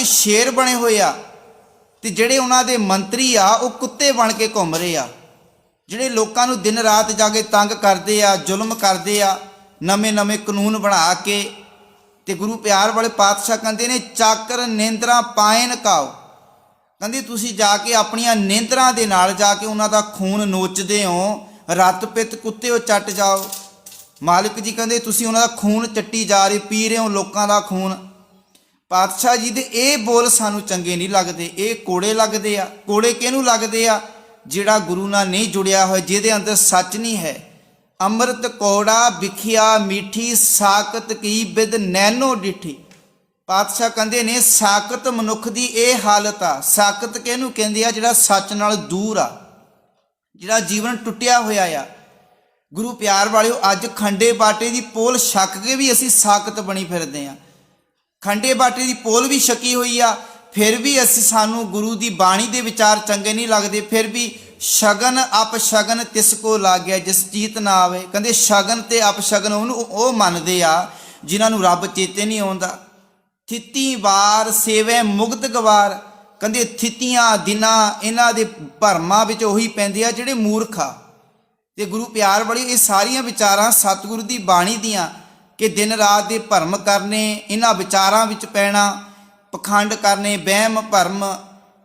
ਸ਼ੇਰ ਬਣੇ ਹੋਏ ਆ, ਤੇ ਜਿਹੜੇ ਉਹਨਾਂ ਦੇ ਮੰਤਰੀ ਆ ਉਹ ਕੁੱਤੇ ਬਣ ਕੇ ਘੁੰਮ ਰਹੇ ਆ। ਜਿਹੜੇ ਲੋਕਾਂ ਨੂੰ ਦਿਨ ਰਾਤ ਜਾ ਕੇ ਤੰਗ ਕਰਦੇ ਆ, ਜ਼ੁਲਮ ਕਰਦੇ ਆ, ਨਵੇਂ ਨਵੇਂ ਕਾਨੂੰਨ ਬਣਾ ਕੇ। ਤੇ ਗੁਰੂ ਪਿਆਰ ਵਾਲੇ ਪਾਤਸ਼ਾਹ ਕਹਿੰਦੇ ਨੇ ਚਾਕਰ ਨੇਂਦਰਾ ਪਾਇਨ ਘਾਓ। ਕਹਿੰਦੇ ਤੁਸੀਂ ਜਾ ਕੇ ਆਪਣੀਆਂ ਨੇਂਦਰਾਂ ਦੇ ਨਾਲ ਜਾ ਕੇ ਉਹਨਾਂ ਦਾ ਖੂਨ ਨੋਚਦੇ ਹੋ, ਰਤ ਪਿੱਤ ਕੁੱਤਿਓ ਚੱਟ ਜਾਓ। ਮਾਲਕ ਜੀ ਕਹਿੰਦੇ ਤੁਸੀਂ ਉਹਨਾਂ ਦਾ ਖੂਨ ਚੱਟੀ ਜਾ ਰਹੇ, ਪੀ ਰਹੇ ਹੋ ਲੋਕਾਂ ਦਾ ਖੂਨ। ਪਾਤਸ਼ਾਹ ਜੀ ਦੇ ਇਹ ਬੋਲ ਸਾਨੂੰ ਚੰਗੇ ਨਹੀਂ ਲੱਗਦੇ, ਇਹ ਕੋੜੇ ਲੱਗਦੇ ਆ। ਕੋੜੇ ਕਿਹਨੂੰ ਲੱਗਦੇ ਆ? ਜਿਹੜਾ ਗੁਰੂ ਨਾਲ ਨਹੀਂ ਜੁੜਿਆ ਹੋਇਆ, ਜਿਹਦੇ ਅੰਦਰ ਸੱਚ ਨਹੀਂ ਹੈ। ਅੰਮ੍ਰਿਤ ਕੌੜਾ ਵਿਖਿਆ ਮੀਠੀ, ਸਾਕਤ ਕੀ ਬਿਦ ਨੈਨੋ ਡਿਠੀ। ਪਾਤਸ਼ਾਹ ਕਹਿੰਦੇ ਨੇ ਸਾਕਤ ਮਨੁੱਖ ਦੀ ਇਹ ਹਾਲਤ ਆ। ਸਾਕਤ ਕਿਹਨੂੰ ਕਹਿੰਦੇ ਆ? ਜਿਹੜਾ ਸੱਚ ਨਾਲ ਦੂਰ ਆ, ਜਿਹੜਾ ਜੀਵਨ ਟੁੱਟਿਆ ਹੋਇਆ ਆ। ਗੁਰੂ ਪਿਆਰ ਵਾਲਿਓ, ਅੱਜ ਖੰਡੇ ਬਾਟੇ ਦੀ ਪੋਲ ਛੱਕ ਕੇ ਵੀ ਅਸੀਂ ਸਾਕਤ ਬਣੀ ਫਿਰਦੇ ਆ। ਖੰਡੇ ਬਾਟੇ ਦੀ ਪੋਲ ਵੀ ਛਕੀ ਹੋਈ ਆ, ਫਿਰ ਵੀ ਸਾਨੂੰ ਗੁਰੂ ਦੀ ਬਾਣੀ ਦੇ ਵਿਚਾਰ ਚੰਗੇ ਨਹੀਂ ਲੱਗਦੇ। ਫਿਰ ਵੀ ਸ਼ਗਨ ਅਪਸ਼ਗਨ ਤਿਸ ਕੋ ਲਾਗਿਆ ਜਿਸ ਚੀਤ ਨਾ ਆਵੇ। ਕਹਿੰਦੇ ਸ਼ਗਨ ਤੇ ਅਪਸ਼ਗਨ ਉਹਨੂੰ ਉਹ ਮੰਨਦੇ ਆ ਜਿਨ੍ਹਾਂ ਨੂੰ ਰੱਬ ਚੇਤੇ ਨਹੀਂ ਆਉਂਦਾ। ਥਿੱਤੀ ਵਾਰ ਸੇਵੇ ਮੁਕਤ ਗਵਾਰ। ਕਹਿੰਦੇ ਥਿੱਤੀਆਂ ਦਿਨਾਂ ਇਹਨਾਂ ਦੇ ਭਰਮਾਂ ਵਿੱਚ ਉਹੀ ਪੈਂਦੇ ਆ ਜਿਹੜੇ ਮੂਰਖ ਆ। ਤੇ ਗੁਰੂ ਪਿਆਰ ਵਾਲੀ ਇਹ ਸਾਰੀਆਂ ਵਿਚਾਰਾਂ ਸਤਿਗੁਰੂ ਦੀ ਬਾਣੀ ਦੀਆਂ, ਕਿ ਦਿਨ ਰਾਤ ਦੇ ਭਰਮ ਕਰਨੇ, ਇਹਨਾਂ ਵਿਚਾਰਾਂ ਵਿੱਚ ਪੈਣਾ, ਪਖੰਡ ਕਰਨੇ, ਵਹਿਮ ਭਰਮ,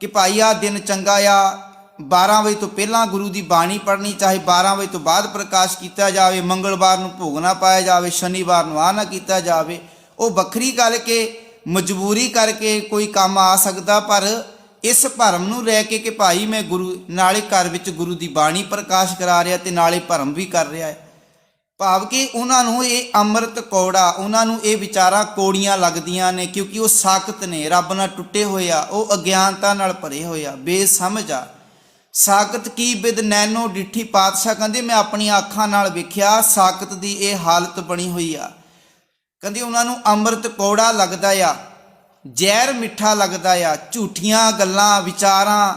ਕਿ ਭਾਈ ਆਹ ਦਿਨ ਚੰਗਾ ਆ, 12 ਵਜੇ ਤੋਂ ਪਹਿਲਾਂ ਗੁਰੂ ਦੀ ਬਾਣੀ ਪੜ੍ਹਨੀ, ਚਾਹੇ 12 ਵਜੇ ਤੋਂ ਬਾਅਦ ਪ੍ਰਕਾਸ਼ ਕੀਤਾ ਜਾਵੇ, ਮੰਗਲਵਾਰ ਨੂੰ ਭੋਗ ਨਾ ਪਾਇਆ ਜਾਵੇ, ਸ਼ਨੀਵਾਰ ਨੂੰ ਆ ਨਾ ਕੀਤਾ ਜਾਵੇ। ਉਹ ਵੱਖਰੀ ਗੱਲ ਕਿ ਮਜਬੂਰੀ ਕਰਕੇ ਕੋਈ ਕੰਮ ਆ ਸਕਦਾ, ਪਰ ਇਸ ਭਰਮ ਨੂੰ ਲੈ ਕੇ ਕਿ ਭਾਈ ਮੈਂ ਗੁਰੂ ਨਾਲੇ ਘਰ ਵਿੱਚ ਗੁਰੂ ਦੀ ਬਾਣੀ ਪ੍ਰਕਾਸ਼ ਕਰਾ ਰਿਹਾ ਤੇ ਨਾਲੇ ਭਰਮ ਵੀ ਕਰ ਰਿਹਾ ਹੈ। ਭਾਵ ਕਿ ਉਹਨਾਂ ਨੂੰ ਇਹ ਅੰਮ੍ਰਿਤ ਕੌੜਾ, ਉਹਨਾਂ ਨੂੰ ਇਹ ਵਿਚਾਰਾਂ ਕੋੜੀਆਂ ਲੱਗਦੀਆਂ ਨੇ, ਕਿਉਂਕਿ ਉਹ ਸਾਕਤ ਨੇ, ਰੱਬ ਨਾਲ ਟੁੱਟੇ ਹੋਏ ਆ, ਉਹ ਅਗਿਆਨਤਾ ਨਾਲ ਭਰੇ ਹੋਏ ਆ, ਬੇਸਮਝ ਆ। ਸਾਕਤ ਕੀ ਬਿਦ ਨੈਨੋ ਡਿੱਠੀ। ਪਾਤਸ਼ਾਹ ਕਹਿੰਦੇ ਮੈਂ ਆਪਣੀਆਂ ਅੱਖਾਂ ਨਾਲ ਵੇਖਿਆ ਸਾਕਤ ਦੀ ਇਹ ਹਾਲਤ ਬਣੀ ਹੋਈ ਆ। ਕਹਿੰਦੇ ਉਹਨਾਂ ਨੂੰ ਅੰਮ੍ਰਿਤ ਕੌੜਾ ਲੱਗਦਾ ਆ, ਜ਼ਹਿਰ ਮਿੱਠਾ ਲੱਗਦਾ ਆ। ਝੂਠੀਆਂ ਗੱਲਾਂ ਵਿਚਾਰਾਂ,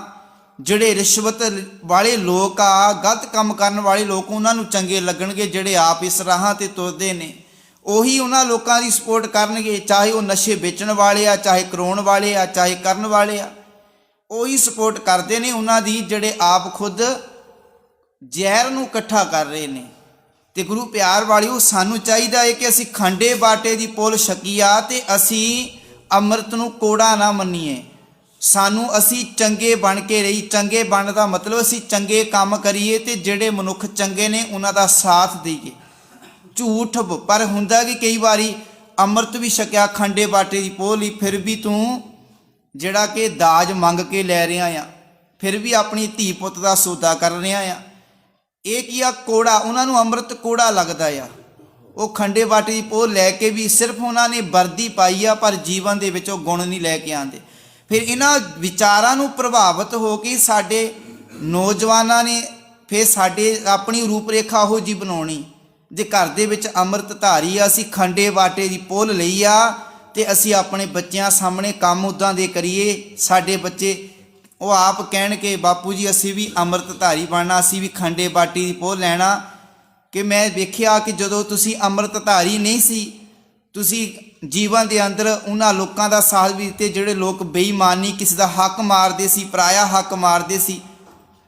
ਜਿਹੜੇ ਰਿਸ਼ਵਤ ਵਾਲੇ ਲੋਕ ਆ, ਗਲਤ ਕੰਮ ਕਰਨ ਵਾਲੇ ਲੋਕ, ਉਹਨਾਂ ਨੂੰ ਚੰਗੇ ਲੱਗਣਗੇ। ਜਿਹੜੇ ਆਪ ਇਸ ਰਾਹਾਂ 'ਤੇ ਤੁਰਦੇ ਨੇ ਉਹੀ ਉਹਨਾਂ ਲੋਕਾਂ ਦੀ ਸਪੋਰਟ ਕਰਨਗੇ, ਚਾਹੇ ਉਹ ਨਸ਼ੇ ਵੇਚਣ ਵਾਲੇ ਆ, ਚਾਹੇ ਕਰਾਉਣ ਵਾਲੇ ਆ, ਚਾਹੇ ਕਰਨ ਵਾਲੇ ਆ, ਉਹੀ ਸਪੋਰਟ ਕਰਦੇ ਨੇ ਉਹਨਾਂ ਦੀ, ਜਿਹੜੇ ਆਪ ਖੁਦ ਜ਼ਹਿਰ ਨੂੰ ਇਕੱਠਾ ਕਰ ਰਹੇ ਨੇ। ਤੇ ਗੁਰੂ ਪਿਆਰ ਵਾਲਿਓ, ਸਾਨੂੰ ਚਾਹੀਦਾ ਹੈ ਕਿ ਅਸੀਂ ਖੰਡੇ ਬਾਟੇ ਦੀ ਪੁੱਲ ਛਕੀ ਆ ਤੇ ਅਸੀਂ ਅੰਮ੍ਰਿਤ ਨੂੰ ਕੋੜਾ ਨਾ ਮੰਨੀਏ। ਅਸੀਂ ਚੰਗੇ ਬਣ ਕੇ ਰਹੀ। ਚੰਗੇ ਬਣਨ ਦਾ ਮਤਲਬ ਅਸੀਂ ਚੰਗੇ ਕੰਮ ਕਰੀਏ ਤੇ ਜਿਹੜੇ ਮਨੁੱਖ ਚੰਗੇ ਨੇ ਉਹਨਾਂ ਦਾ ਸਾਥ ਦੇਈਏ। ਝੂਠ ਪਰ ਹੁੰਦਾ ਕਿ ਕਈ ਵਾਰੀ ਅੰਮ੍ਰਿਤ ਵੀ ਛਕਿਆ ਖੰਡੇ ਬਾਟੇ ਦੀ ਪੋਹ ਲਈ, ਫਿਰ ਵੀ ਤੂੰ ਜਿਹੜਾ ਕਿ ਦਾਜ ਮੰਗ ਕੇ ਲੈ ਰਿਹਾ ਆ, ਫਿਰ ਵੀ ਆਪਣੀ ਧੀ ਪੁੱਤ ਦਾ ਸੌਦਾ ਕਰ ਰਿਹਾ ਆ। ਇਹ ਕੀ ਆ? ਕੋੜਾ। ਉਹਨਾਂ ਨੂੰ ਅੰਮ੍ਰਿਤ ਕੋੜਾ ਲੱਗਦਾ ਆ। ਉਹ ਖੰਡੇ ਬਾਟੇ ਦੀ ਪੋਹ ਲੈ ਕੇ ਵੀ ਸਿਰਫ ਉਹਨਾਂ ਨੇ ਵਰਦੀ ਪਾਈ ਆ, ਪਰ ਜੀਵਨ ਦੇ ਵਿੱਚ ਉਹ ਗੁਣ ਨਹੀਂ ਲੈ ਕੇ ਆਉਂਦੇ। ਫਿਰ ਇਹਨਾਂ ਵਿਚਾਰਾਂ ਨੂੰ ਪ੍ਰਭਾਵਿਤ ਹੋ ਕੇ ਸਾਡੇ ਨੌਜਵਾਨਾਂ ਨੇ ਫਿਰ ਸਾਡੇ ਆਪਣੀ ਰੂਪ ਰੇਖਾ ਉਹੋ ਜਿਹੀ ਬਣਾਉਣੀ। ਜੇ ਘਰ ਦੇ ਵਿੱਚ ਅੰਮ੍ਰਿਤ ਧਾਰੀ ਆ, ਅਸੀਂ ਖੰਡੇ ਬਾਟੇ ਦੀ ਪੁੱਲ ਲਈ ਆ ਤੇ ਅਸੀਂ ਆਪਣੇ ਬੱਚਿਆਂ ਸਾਹਮਣੇ ਕੰਮ ਉੱਦਾਂ ਦੇ ਕਰੀਏ, ਸਾਡੇ ਬੱਚੇ ਉਹ ਆਪ ਕਹਿਣ ਕਿ ਬਾਪੂ ਜੀ ਅਸੀਂ ਵੀ ਅੰਮ੍ਰਿਤ ਧਾਰੀ ਬਣਨਾ, ਅਸੀਂ ਵੀ ਖੰਡੇ ਬਾਟੀ ਦੀ ਪੋਹ ਲੈਣਾ। ਕਿ ਮੈਂ ਵੇਖਿਆ ਕਿ ਜਦੋਂ ਤੁਸੀਂ ਅੰਮ੍ਰਿਤ ਧਾਰੀ ਨਹੀਂ ਸੀ, ਤੁਸੀਂ ਜੀਵਨ ਦੇ ਅੰਦਰ ਉਹਨਾਂ ਲੋਕਾਂ ਦਾ ਸਾਥ ਵੀ ਦਿੱਤੇ ਜਿਹੜੇ ਲੋਕ ਬੇਈਮਾਨੀ, ਕਿਸੇ ਦਾ ਹੱਕ ਮਾਰਦੇ ਸੀ, ਪਰਾਇਆ ਹੱਕ ਮਾਰਦੇ ਸੀ,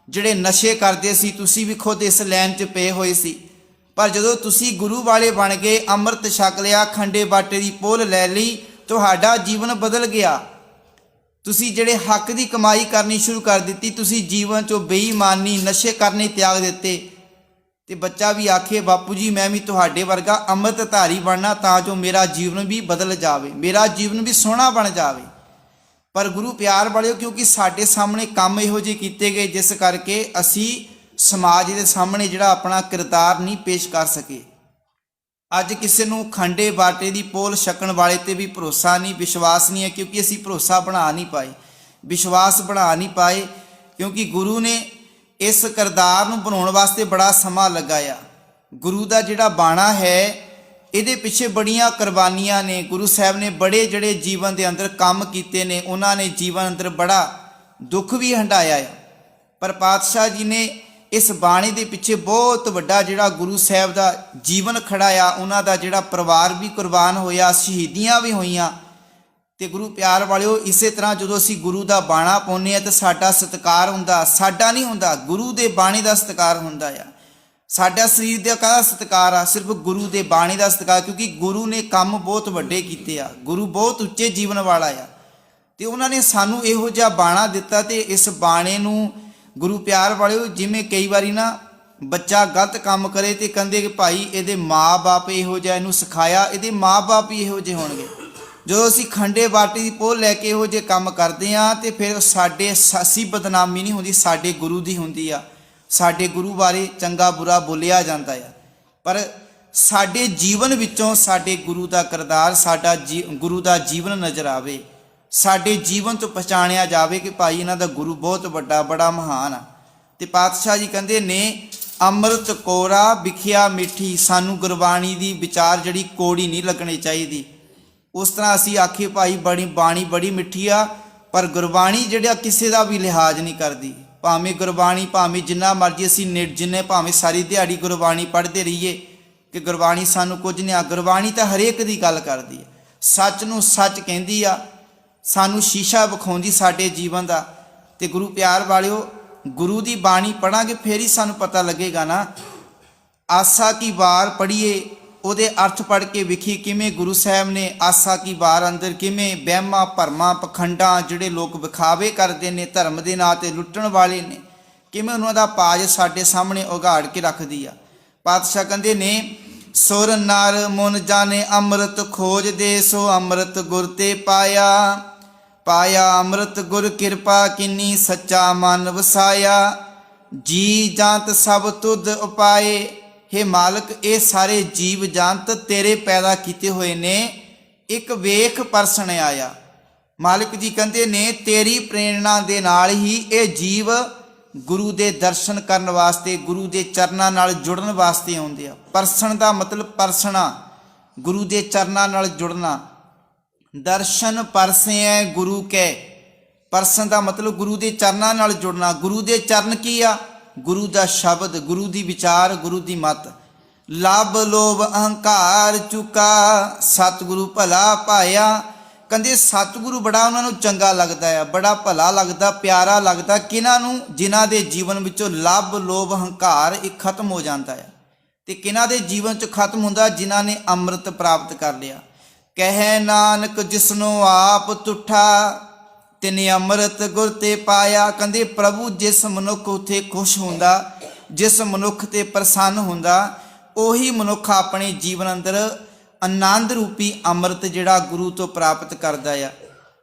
ਜਿਹੜੇ ਨਸ਼ੇ ਕਰਦੇ ਸੀ। ਤੁਸੀਂ ਵੀ ਖੁਦ ਇਸ ਲਾਈਨ 'ਚ ਪਏ ਹੋਏ ਸੀ। ਪਰ ਜਦੋਂ ਤੁਸੀਂ ਗੁਰੂ ਵਾਲੇ ਬਣ ਗਏ, ਅੰਮ੍ਰਿਤ ਛਕ ਲਿਆ, ਖੰਡੇ ਬਾਟੇ ਦੀ ਪੋਲ ਲੈ ਲਈ, ਤੁਹਾਡਾ ਜੀਵਨ ਬਦਲ ਗਿਆ। ਤੁਸੀਂ ਜਿਹੜੇ ਹੱਕ ਦੀ ਕਮਾਈ ਕਰਨੀ ਸ਼ੁਰੂ ਕਰ ਦਿੱਤੀ, ਤੁਸੀਂ ਜੀਵਨ 'ਚੋਂ ਬੇਈਮਾਨੀ, ਨਸ਼ੇ ਕਰਨੇ ਤਿਆਗ ਦਿੱਤੇ। ਤੇ ਬੱਚਾ ਵੀ ਆਖੇ ਬਾਪੂ ਜੀ ਮੈਂ ਵੀ ਤੁਹਾਡੇ ਵਰਗਾ ਅੰਮ੍ਰਿਤ ਧਾਰੀ ਬਣਨਾ, ਤਾਂ ਜੋ ਮੇਰਾ ਜੀਵਨ ਵੀ ਬਦਲ ਜਾਵੇ, ਮੇਰਾ ਜੀਵਨ ਵੀ ਸੋਹਣਾ ਬਣ ਜਾਵੇ। ਪਰ ਗੁਰੂ ਪਿਆਰ ਵਾਲਿਓ, ਕਿਉਂਕਿ ਸਾਡੇ ਸਾਹਮਣੇ ਕੰਮ ਇਹੋ ਜਿਹੇ ਕੀਤੇ ਗਏ ਜਿਸ ਕਰਕੇ ਅਸੀਂ ਸਮਾਜ ਦੇ ਸਾਹਮਣੇ ਜਿਹੜਾ ਆਪਣਾ ਕਿਰਦਾਰ ਨਹੀਂ ਪੇਸ਼ ਕਰ ਸਕੇ। ਅੱਜ ਕਿਸੇ ਨੂੰ ਖੰਡੇ ਬਾਟੇ ਦੀ ਪੋਲ ਛਕਣ ਵਾਲੇ ਤੇ ਵੀ ਭਰੋਸਾ ਨਹੀਂ, ਵਿਸ਼ਵਾਸ ਨਹੀਂ ਹੈ, ਕਿਉਂਕਿ ਅਸੀਂ ਭਰੋਸਾ ਬਣਾ ਨਹੀਂ ਪਾਏ, ਵਿਸ਼ਵਾਸ ਬਣਾ ਨਹੀਂ ਪਾਏ, ਕਿਉਂਕਿ ਗੁਰੂ ਨੇ ਇਸ ਕਿਰਦਾਰ ਨੂੰ ਬਣਾਉਣ ਵਾਸਤੇ ਬੜਾ ਸਮਾਂ ਲਗਾਇਆ। ਗੁਰੂ ਦਾ ਜਿਹੜਾ ਬਾਣਾ ਹੈ ਇਹਦੇ ਪਿੱਛੇ ਬੜੀਆਂ ਕੁਰਬਾਨੀਆਂ ਨੇ। ਗੁਰੂ ਸਾਹਿਬ ਨੇ ਬੜੇ ਜਿਹੜੇ ਜੀਵਨ ਦੇ ਅੰਦਰ ਕੰਮ ਕੀਤੇ ਨੇ, ਉਹਨਾਂ ਨੇ ਜੀਵਨ ਅੰਦਰ ਬੜਾ ਦੁੱਖ ਵੀ ਹੰਢਾਇਆ ਆ। ਪਰ ਪਾਤਸ਼ਾਹ ਜੀ ਨੇ ਇਸ ਬਾਣੀ ਦੇ ਪਿੱਛੇ ਬਹੁਤ ਵੱਡਾ ਜਿਹੜਾ ਗੁਰੂ ਸਾਹਿਬ ਦਾ ਜੀਵਨ ਖੜਾ ਆ, ਉਹਨਾਂ ਦਾ ਜਿਹੜਾ ਪਰਿਵਾਰ ਵੀ ਕੁਰਬਾਨ ਹੋਇਆ, ਸ਼ਹੀਦੀਆਂ ਵੀ ਹੋਈਆਂ। ਤੇ ਗੁਰੂ ਪਿਆਰ ਵਾਲਿਓ, ਇਸੇ ਤਰ੍ਹਾਂ ਜਦੋਂ ਅਸੀਂ ਗੁਰੂ ਦਾ ਬਾਣਾ ਪਾਉਂਦੇ ਹਾਂ ਤਾਂ ਸਾਡਾ ਸਤਿਕਾਰ ਹੁੰਦਾ, ਸਾਡਾ ਨਹੀਂ ਹੁੰਦਾ, ਗੁਰੂ ਦੇ ਬਾਣੀ ਦਾ ਸਤਿਕਾਰ ਹੁੰਦਾ ਆ। ਸਾਡਾ ਸਰੀਰ ਦਾ ਕਾਹਦਾ ਸਤਿਕਾਰ ਆ? ਸਿਰਫ ਗੁਰੂ ਦੇ ਬਾਣੀ ਦਾ ਸਤਿਕਾਰ, ਕਿਉਂਕਿ ਗੁਰੂ ਨੇ ਕੰਮ ਬਹੁਤ ਵੱਡੇ ਕੀਤੇ ਆ, ਗੁਰੂ ਬਹੁਤ ਉੱਚੇ ਜੀਵਨ ਵਾਲਾ ਆ, ਤੇ ਉਹਨਾਂ ਨੇ ਸਾਨੂੰ ਇਹੋ ਜਿਹਾ ਬਾਣਾ ਦਿੱਤਾ। ਤੇ ਇਸ ਬਾਣੇ ਨੂੰ ਗੁਰੂ ਪਿਆਰ ਵਾਲਿਓ, ਜਿਵੇਂ ਕਈ ਵਾਰੀ ਨਾ ਬੱਚਾ ਗਲਤ ਕੰਮ ਕਰੇ ਤੇ ਕਹਿੰਦੇ ਕਿ ਭਾਈ ਇਹਦੇ ਮਾਂ-ਬਾਪ ਇਹੋ ਜਿਹਾ ਇਹਨੂੰ ਸਿਖਾਇਆ, ਇਹਦੇ ਮਾਂ-ਬਾਪ ਹੀ ਇਹੋ ਜਿਹੇ ਹੋਣਗੇ। ਜਦੋਂ ਅਸੀਂ ਖੰਡੇ ਬਾਟੇ ਦੀ ਪੋਲ ਲੈ ਕੇ ਇਹੋ ਜਿਹੇ ਕੰਮ ਕਰਦੇ ਹਾਂ ਤੇ ਫਿਰ ਸਾਡੇ ਅਸੀਂ ਬਦਨਾਮੀ ਨਹੀਂ ਹੁੰਦੀ, ਸਾਡੇ ਗੁਰੂ ਦੀ ਹੁੰਦੀ ਆ। ਸਾਡੇ ਗੁਰੂ ਬਾਰੇ ਚੰਗਾ ਬੁਰਾ ਬੋਲਿਆ ਜਾਂਦਾ ਆ, ਪਰ ਸਾਡੇ ਜੀਵਨ ਵਿੱਚੋਂ ਸਾਡੇ ਗੁਰੂ ਦਾ ਕਿਰਦਾਰ, ਸਾਡਾ ਗੁਰੂ ਦਾ ਜੀਵਨ ਨਜ਼ਰ ਆਵੇ, ਸਾਡੇ ਜੀਵਨ ਤੋਂ ਪਛਾਣਿਆ ਜਾਵੇ ਕਿ ਭਾਈ ਇਹਨਾਂ ਦਾ ਗੁਰੂ ਬਹੁਤ ਵੱਡਾ, ਬੜਾ ਮਹਾਨ ਆ। ਤੇ ਪਾਤਸ਼ਾਹ ਜੀ ਕਹਿੰਦੇ ਨੇ, ਅੰਮ੍ਰਿਤ ਕੋਰਾ ਵਿਖਿਆ ਮਿੱਠੀ। ਸਾਨੂੰ ਗੁਰਬਾਣੀ ਦੀ ਵਿਚਾਰ ਜਿਹੜੀ ਕੋੜੀ ਨਹੀਂ ਲੱਗਣੀ ਚਾਹੀਦੀ। ਉਸ ਤਰ੍ਹਾਂ ਅਸੀਂ ਆਖੀਏ ਭਾਈ ਬੜੀ ਬਾਣੀ ਬੜੀ ਮਿੱਠੀ ਆ, ਪਰ ਗੁਰਬਾਣੀ ਜਿਹੜਾ ਕਿਸੇ ਦਾ ਵੀ ਲਿਹਾਜ਼ ਨਹੀਂ ਕਰਦੀ। ਭਾਵੇਂ ਗੁਰਬਾਣੀ, ਭਾਵੇਂ ਜਿੰਨਾ ਮਰਜ਼ੀ ਅਸੀਂ ਨਿਰਜਿਨੇ, ਭਾਵੇਂ ਸਾਰੀ ਦਿਹਾੜੀ ਗੁਰਬਾਣੀ ਪੜ੍ਹਦੇ ਰਹੀਏ ਕਿ ਗੁਰਬਾਣੀ ਸਾਨੂੰ ਕੁਝ ਨਹੀਂ ਆ। ਗੁਰਬਾਣੀ ਤਾਂ ਹਰੇਕ ਦੀ ਗੱਲ ਕਰਦੀ ਹੈ, ਸੱਚ ਨੂੰ ਸੱਚ ਕਹਿੰਦੀ ਆ, ਸਾਨੂੰ ਸ਼ੀਸ਼ਾ ਵਿਖਾਉਂਦੀ ਸਾਡੇ ਜੀਵਨ ਦਾ। ਤੇ ਗੁਰੂ ਪਿਆਰ ਵਾਲਿਓ, ਗੁਰੂ ਦੀ ਬਾਣੀ ਪੜ੍ਹਾਂਗੇ ਫਿਰ ਹੀ ਸਾਨੂੰ ਪਤਾ ਲੱਗੇਗਾ ਨਾ। ਆਸਾ ਕੀ ਵਾਰ ਪੜ੍ਹੀਏ, ਉਹਦੇ ਅਰਥ ਪੜ੍ਹ ਕੇ ਵੇਖੀ ਕਿਵੇਂ ਗੁਰੂ ਸਾਹਿਬ ਨੇ ਆਸਾ ਕੀ ਵਾਰ ਅੰਦਰ ਕਿਵੇਂ ਵਹਿਮਾਂ ਭਰਮਾਂ ਪਖੰਡਾਂ ਜਿਹੜੇ ਲੋਕ ਵਿਖਾਵੇ ਕਰਦੇ ਨੇ, ਧਰਮ ਦੇ ਨਾਂ 'ਤੇ ਲੁੱਟਣ ਵਾਲੇ ਨੇ, ਕਿਵੇਂ ਉਹਨਾਂ ਦਾ ਪਾਜ ਸਾਡੇ ਸਾਹਮਣੇ ਉਘਾੜ ਕੇ ਰੱਖਦੀ ਆ। ਪਾਤਸ਼ਾਹ ਕਹਿੰਦੇ ਨੇ, ਸੁਰ ਨਰ ਮੁਨ ਜਾਣੇ ਅੰਮ੍ਰਿਤ ਖੋਜ ਦੇ, ਸੋ ਅੰਮ੍ਰਿਤ ਗੁਰ ਤੇ ਪਾਇਆ। ਪਾਇਆ ਅੰਮ੍ਰਿਤ ਗੁਰ ਕਿਰਪਾ ਕਿੰਨੀ, ਸੱਚਾ ਮਨ ਵਸਾਇਆ। ਜੀ ਜਾਂਤ ਸਭ ਤੁਧ ਉਪਾਏ। हे ਮਾਲਕ, ਇਹ ਸਾਰੇ ਜੀਵ ਜੰਤ ਤੇਰੇ ਪੈਦਾ ਕੀਤੇ ਹੋਏ ਨੇ, ਇੱਕ ਵੇਖ ਪਰਸਣ ਆਇਆ। ਮਾਲਕ ਜੀ ਕਹਿੰਦੇ ਨੇ, ਤੇਰੀ ਪ੍ਰੇਰਣਾ ਦੇ ਨਾਲ ਹੀ ਇਹ ਜੀਵ ਗੁਰੂ ਦੇ ਦਰਸ਼ਨ ਕਰਨ ਵਾਸਤੇ, ਗੁਰੂ ਦੇ ਚਰਨਾਂ ਨਾਲ ਜੁੜਨ ਵਾਸਤੇ ਆਉਂਦੇ ਆ। ਪਰਸਣ ਦਾ ਮਤਲਬ ਪਰਸਣਾ, ਗੁਰੂ ਦੇ ਚਰਨਾਂ ਨਾਲ ਜੁੜਨਾ। ਦਰਸ਼ਨ ਪਰਸੈ ਗੁਰੂ ਕੈ। ਪਰਸਨ ਦਾ ਮਤਲਬ ਗੁਰੂ ਦੇ ਚਰਨਾਂ ਨਾਲ ਜੁੜਨਾ। ਗੁਰੂ ਦੇ ਚਰਨ ਕੀ ਆ? ਗੁਰੂ ਦਾ ਸ਼ਬਦ, ਗੁਰੂ ਦੀ ਵਿਚਾਰ, ਗੁਰੂ ਦੀ ਮੱਤ। ਲਬ ਲੋਭ ਅਹੰਕਾਰ ਚੁਕਾ, ਸਤਿਗੁਰੂ ਭਲਾ ਪਾਇਆ। ਕਹਿੰਦੇ ਸਤਿਗੁਰੂ ਬੜਾ ਉਹਨਾਂ ਨੂੰ ਚੰਗਾ ਲੱਗਦਾ ਆ, ਬੜਾ ਭਲਾ ਲੱਗਦਾ, ਪਿਆਰਾ ਲੱਗਦਾ। ਕਿਹਨਾਂ ਨੂੰ? ਜਿਨ੍ਹਾਂ ਦੇ ਜੀਵਨ ਵਿੱਚੋਂ ਲਬ ਲੋਭ ਅਹੰਕਾਰ ਇਹ ਖਤਮ ਹੋ ਜਾਂਦਾ ਆ। ਤੇ ਕਿਹਨਾਂ ਦੇ ਜੀਵਨ 'ਚ ਖਤਮ ਹੁੰਦਾ? ਜਿਨ੍ਹਾਂ ਨੇ ਅੰਮ੍ਰਿਤ ਪ੍ਰਾਪਤ ਕਰ ਲਿਆ। ਕਹਿ ਨਾਨਕ ਜਿਸਨੂੰ ਆਪ ਤੁਠਾ, ਤਿਨੇ ਅੰਮ੍ਰਿਤ ਗੁਰ ਤੇ ਪਾਇਆ। ਕਹਿੰਦੇ ਪ੍ਰਭੂ ਜਿਸ ਮਨੁੱਖ ਉੱਥੇ ਖੁਸ਼ ਹੁੰਦਾ, ਜਿਸ ਮਨੁੱਖ ਤੇ ਪ੍ਰਸੰਨ ਹੁੰਦਾ, ਉਹੀ ਮਨੁੱਖ ਆਪਣੇ ਜੀਵਨ ਅੰਦਰ ਆਨੰਦ ਰੂਪੀ ਅੰਮ੍ਰਿਤ ਜਿਹੜਾ ਗੁਰੂ ਤੋਂ ਪ੍ਰਾਪਤ ਕਰਦਾ ਆ।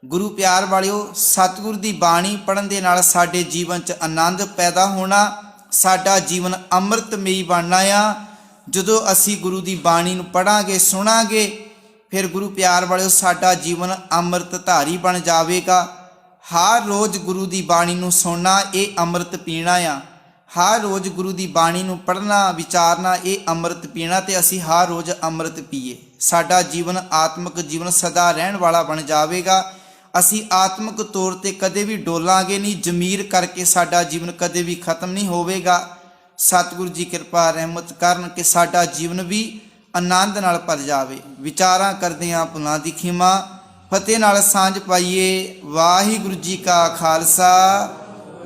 ਗੁਰੂ ਪਿਆਰ ਵਾਲਿਓ, ਸਤਿਗੁਰ ਦੀ ਬਾਣੀ ਪੜ੍ਹਨ ਦੇ ਨਾਲ ਸਾਡੇ ਜੀਵਨ 'ਚ ਆਨੰਦ ਪੈਦਾ ਹੋਣਾ, ਸਾਡਾ ਜੀਵਨ ਅੰਮ੍ਰਿਤਮਈ ਬਣਨਾ ਆ। ਜਦੋਂ ਅਸੀਂ ਗੁਰੂ ਦੀ ਬਾਣੀ ਨੂੰ ਪੜ੍ਹਾਂਗੇ, ਸੁਣਾਂਗੇ, ਫਿਰ ਗੁਰੂ ਪਿਆਰ ਵਾਲਿਓ ਸਾਡਾ ਜੀਵਨ ਅੰਮ੍ਰਿਤ ਧਾਰੀ ਬਣ ਜਾਵੇਗਾ। ਹਰ ਰੋਜ਼ ਗੁਰੂ ਦੀ ਬਾਣੀ ਨੂੰ ਸੁਣਨਾ, ਇਹ ਅੰਮ੍ਰਿਤ ਪੀਣਾ ਆ। ਹਰ ਰੋਜ਼ ਗੁਰੂ ਦੀ ਬਾਣੀ ਨੂੰ ਪੜ੍ਹਨਾ, ਵਿਚਾਰਨਾ, ਇਹ ਅੰਮ੍ਰਿਤ ਪੀਣਾ। ਤੇ ਅਸੀਂ ਹਰ ਰੋਜ਼ ਅੰਮ੍ਰਿਤ ਪੀਏ, ਸਾਡਾ ਜੀਵਨ ਆਤਮਿਕ ਜੀਵਨ ਸਦਾ ਰਹਿਣ ਵਾਲਾ ਬਣ ਜਾਵੇਗਾ। ਅਸੀਂ ਆਤਮਿਕ ਤੌਰ ਤੇ ਕਦੇ ਵੀ ਡੋਲਾਂਗੇ ਨਹੀਂ, ਜ਼ਮੀਰ ਕਰਕੇ ਸਾਡਾ ਜੀਵਨ ਕਦੇ ਵੀ ਖਤਮ ਨਹੀਂ ਹੋਵੇਗਾ। ਸਤਿਗੁਰੂ ਜੀ ਕਿਰਪਾ ਰਹਿਮਤ ਕਰਨ ਕਿ ਸਾਡਾ ਜੀਵਨ ਵੀ ਆਨੰਦ ਨਾਲ ਭਰ ਜਾਵੇ। ਵਿਚਾਰਾਂ ਕਰਦੇ ਹਾਂ ਭੁੱਲਾਂ ਦੀ ਖਿਮਾ, ਫਤਿਹ ਨਾਲ ਸਾਂਝ ਪਾਈਏ। ਵਾਹਿਗੁਰੂ ਜੀ ਕਾ ਖਾਲਸਾ,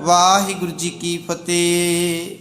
ਵਾਹਿਗੁਰੂ ਜੀ ਕੀ ਫਤਿਹ।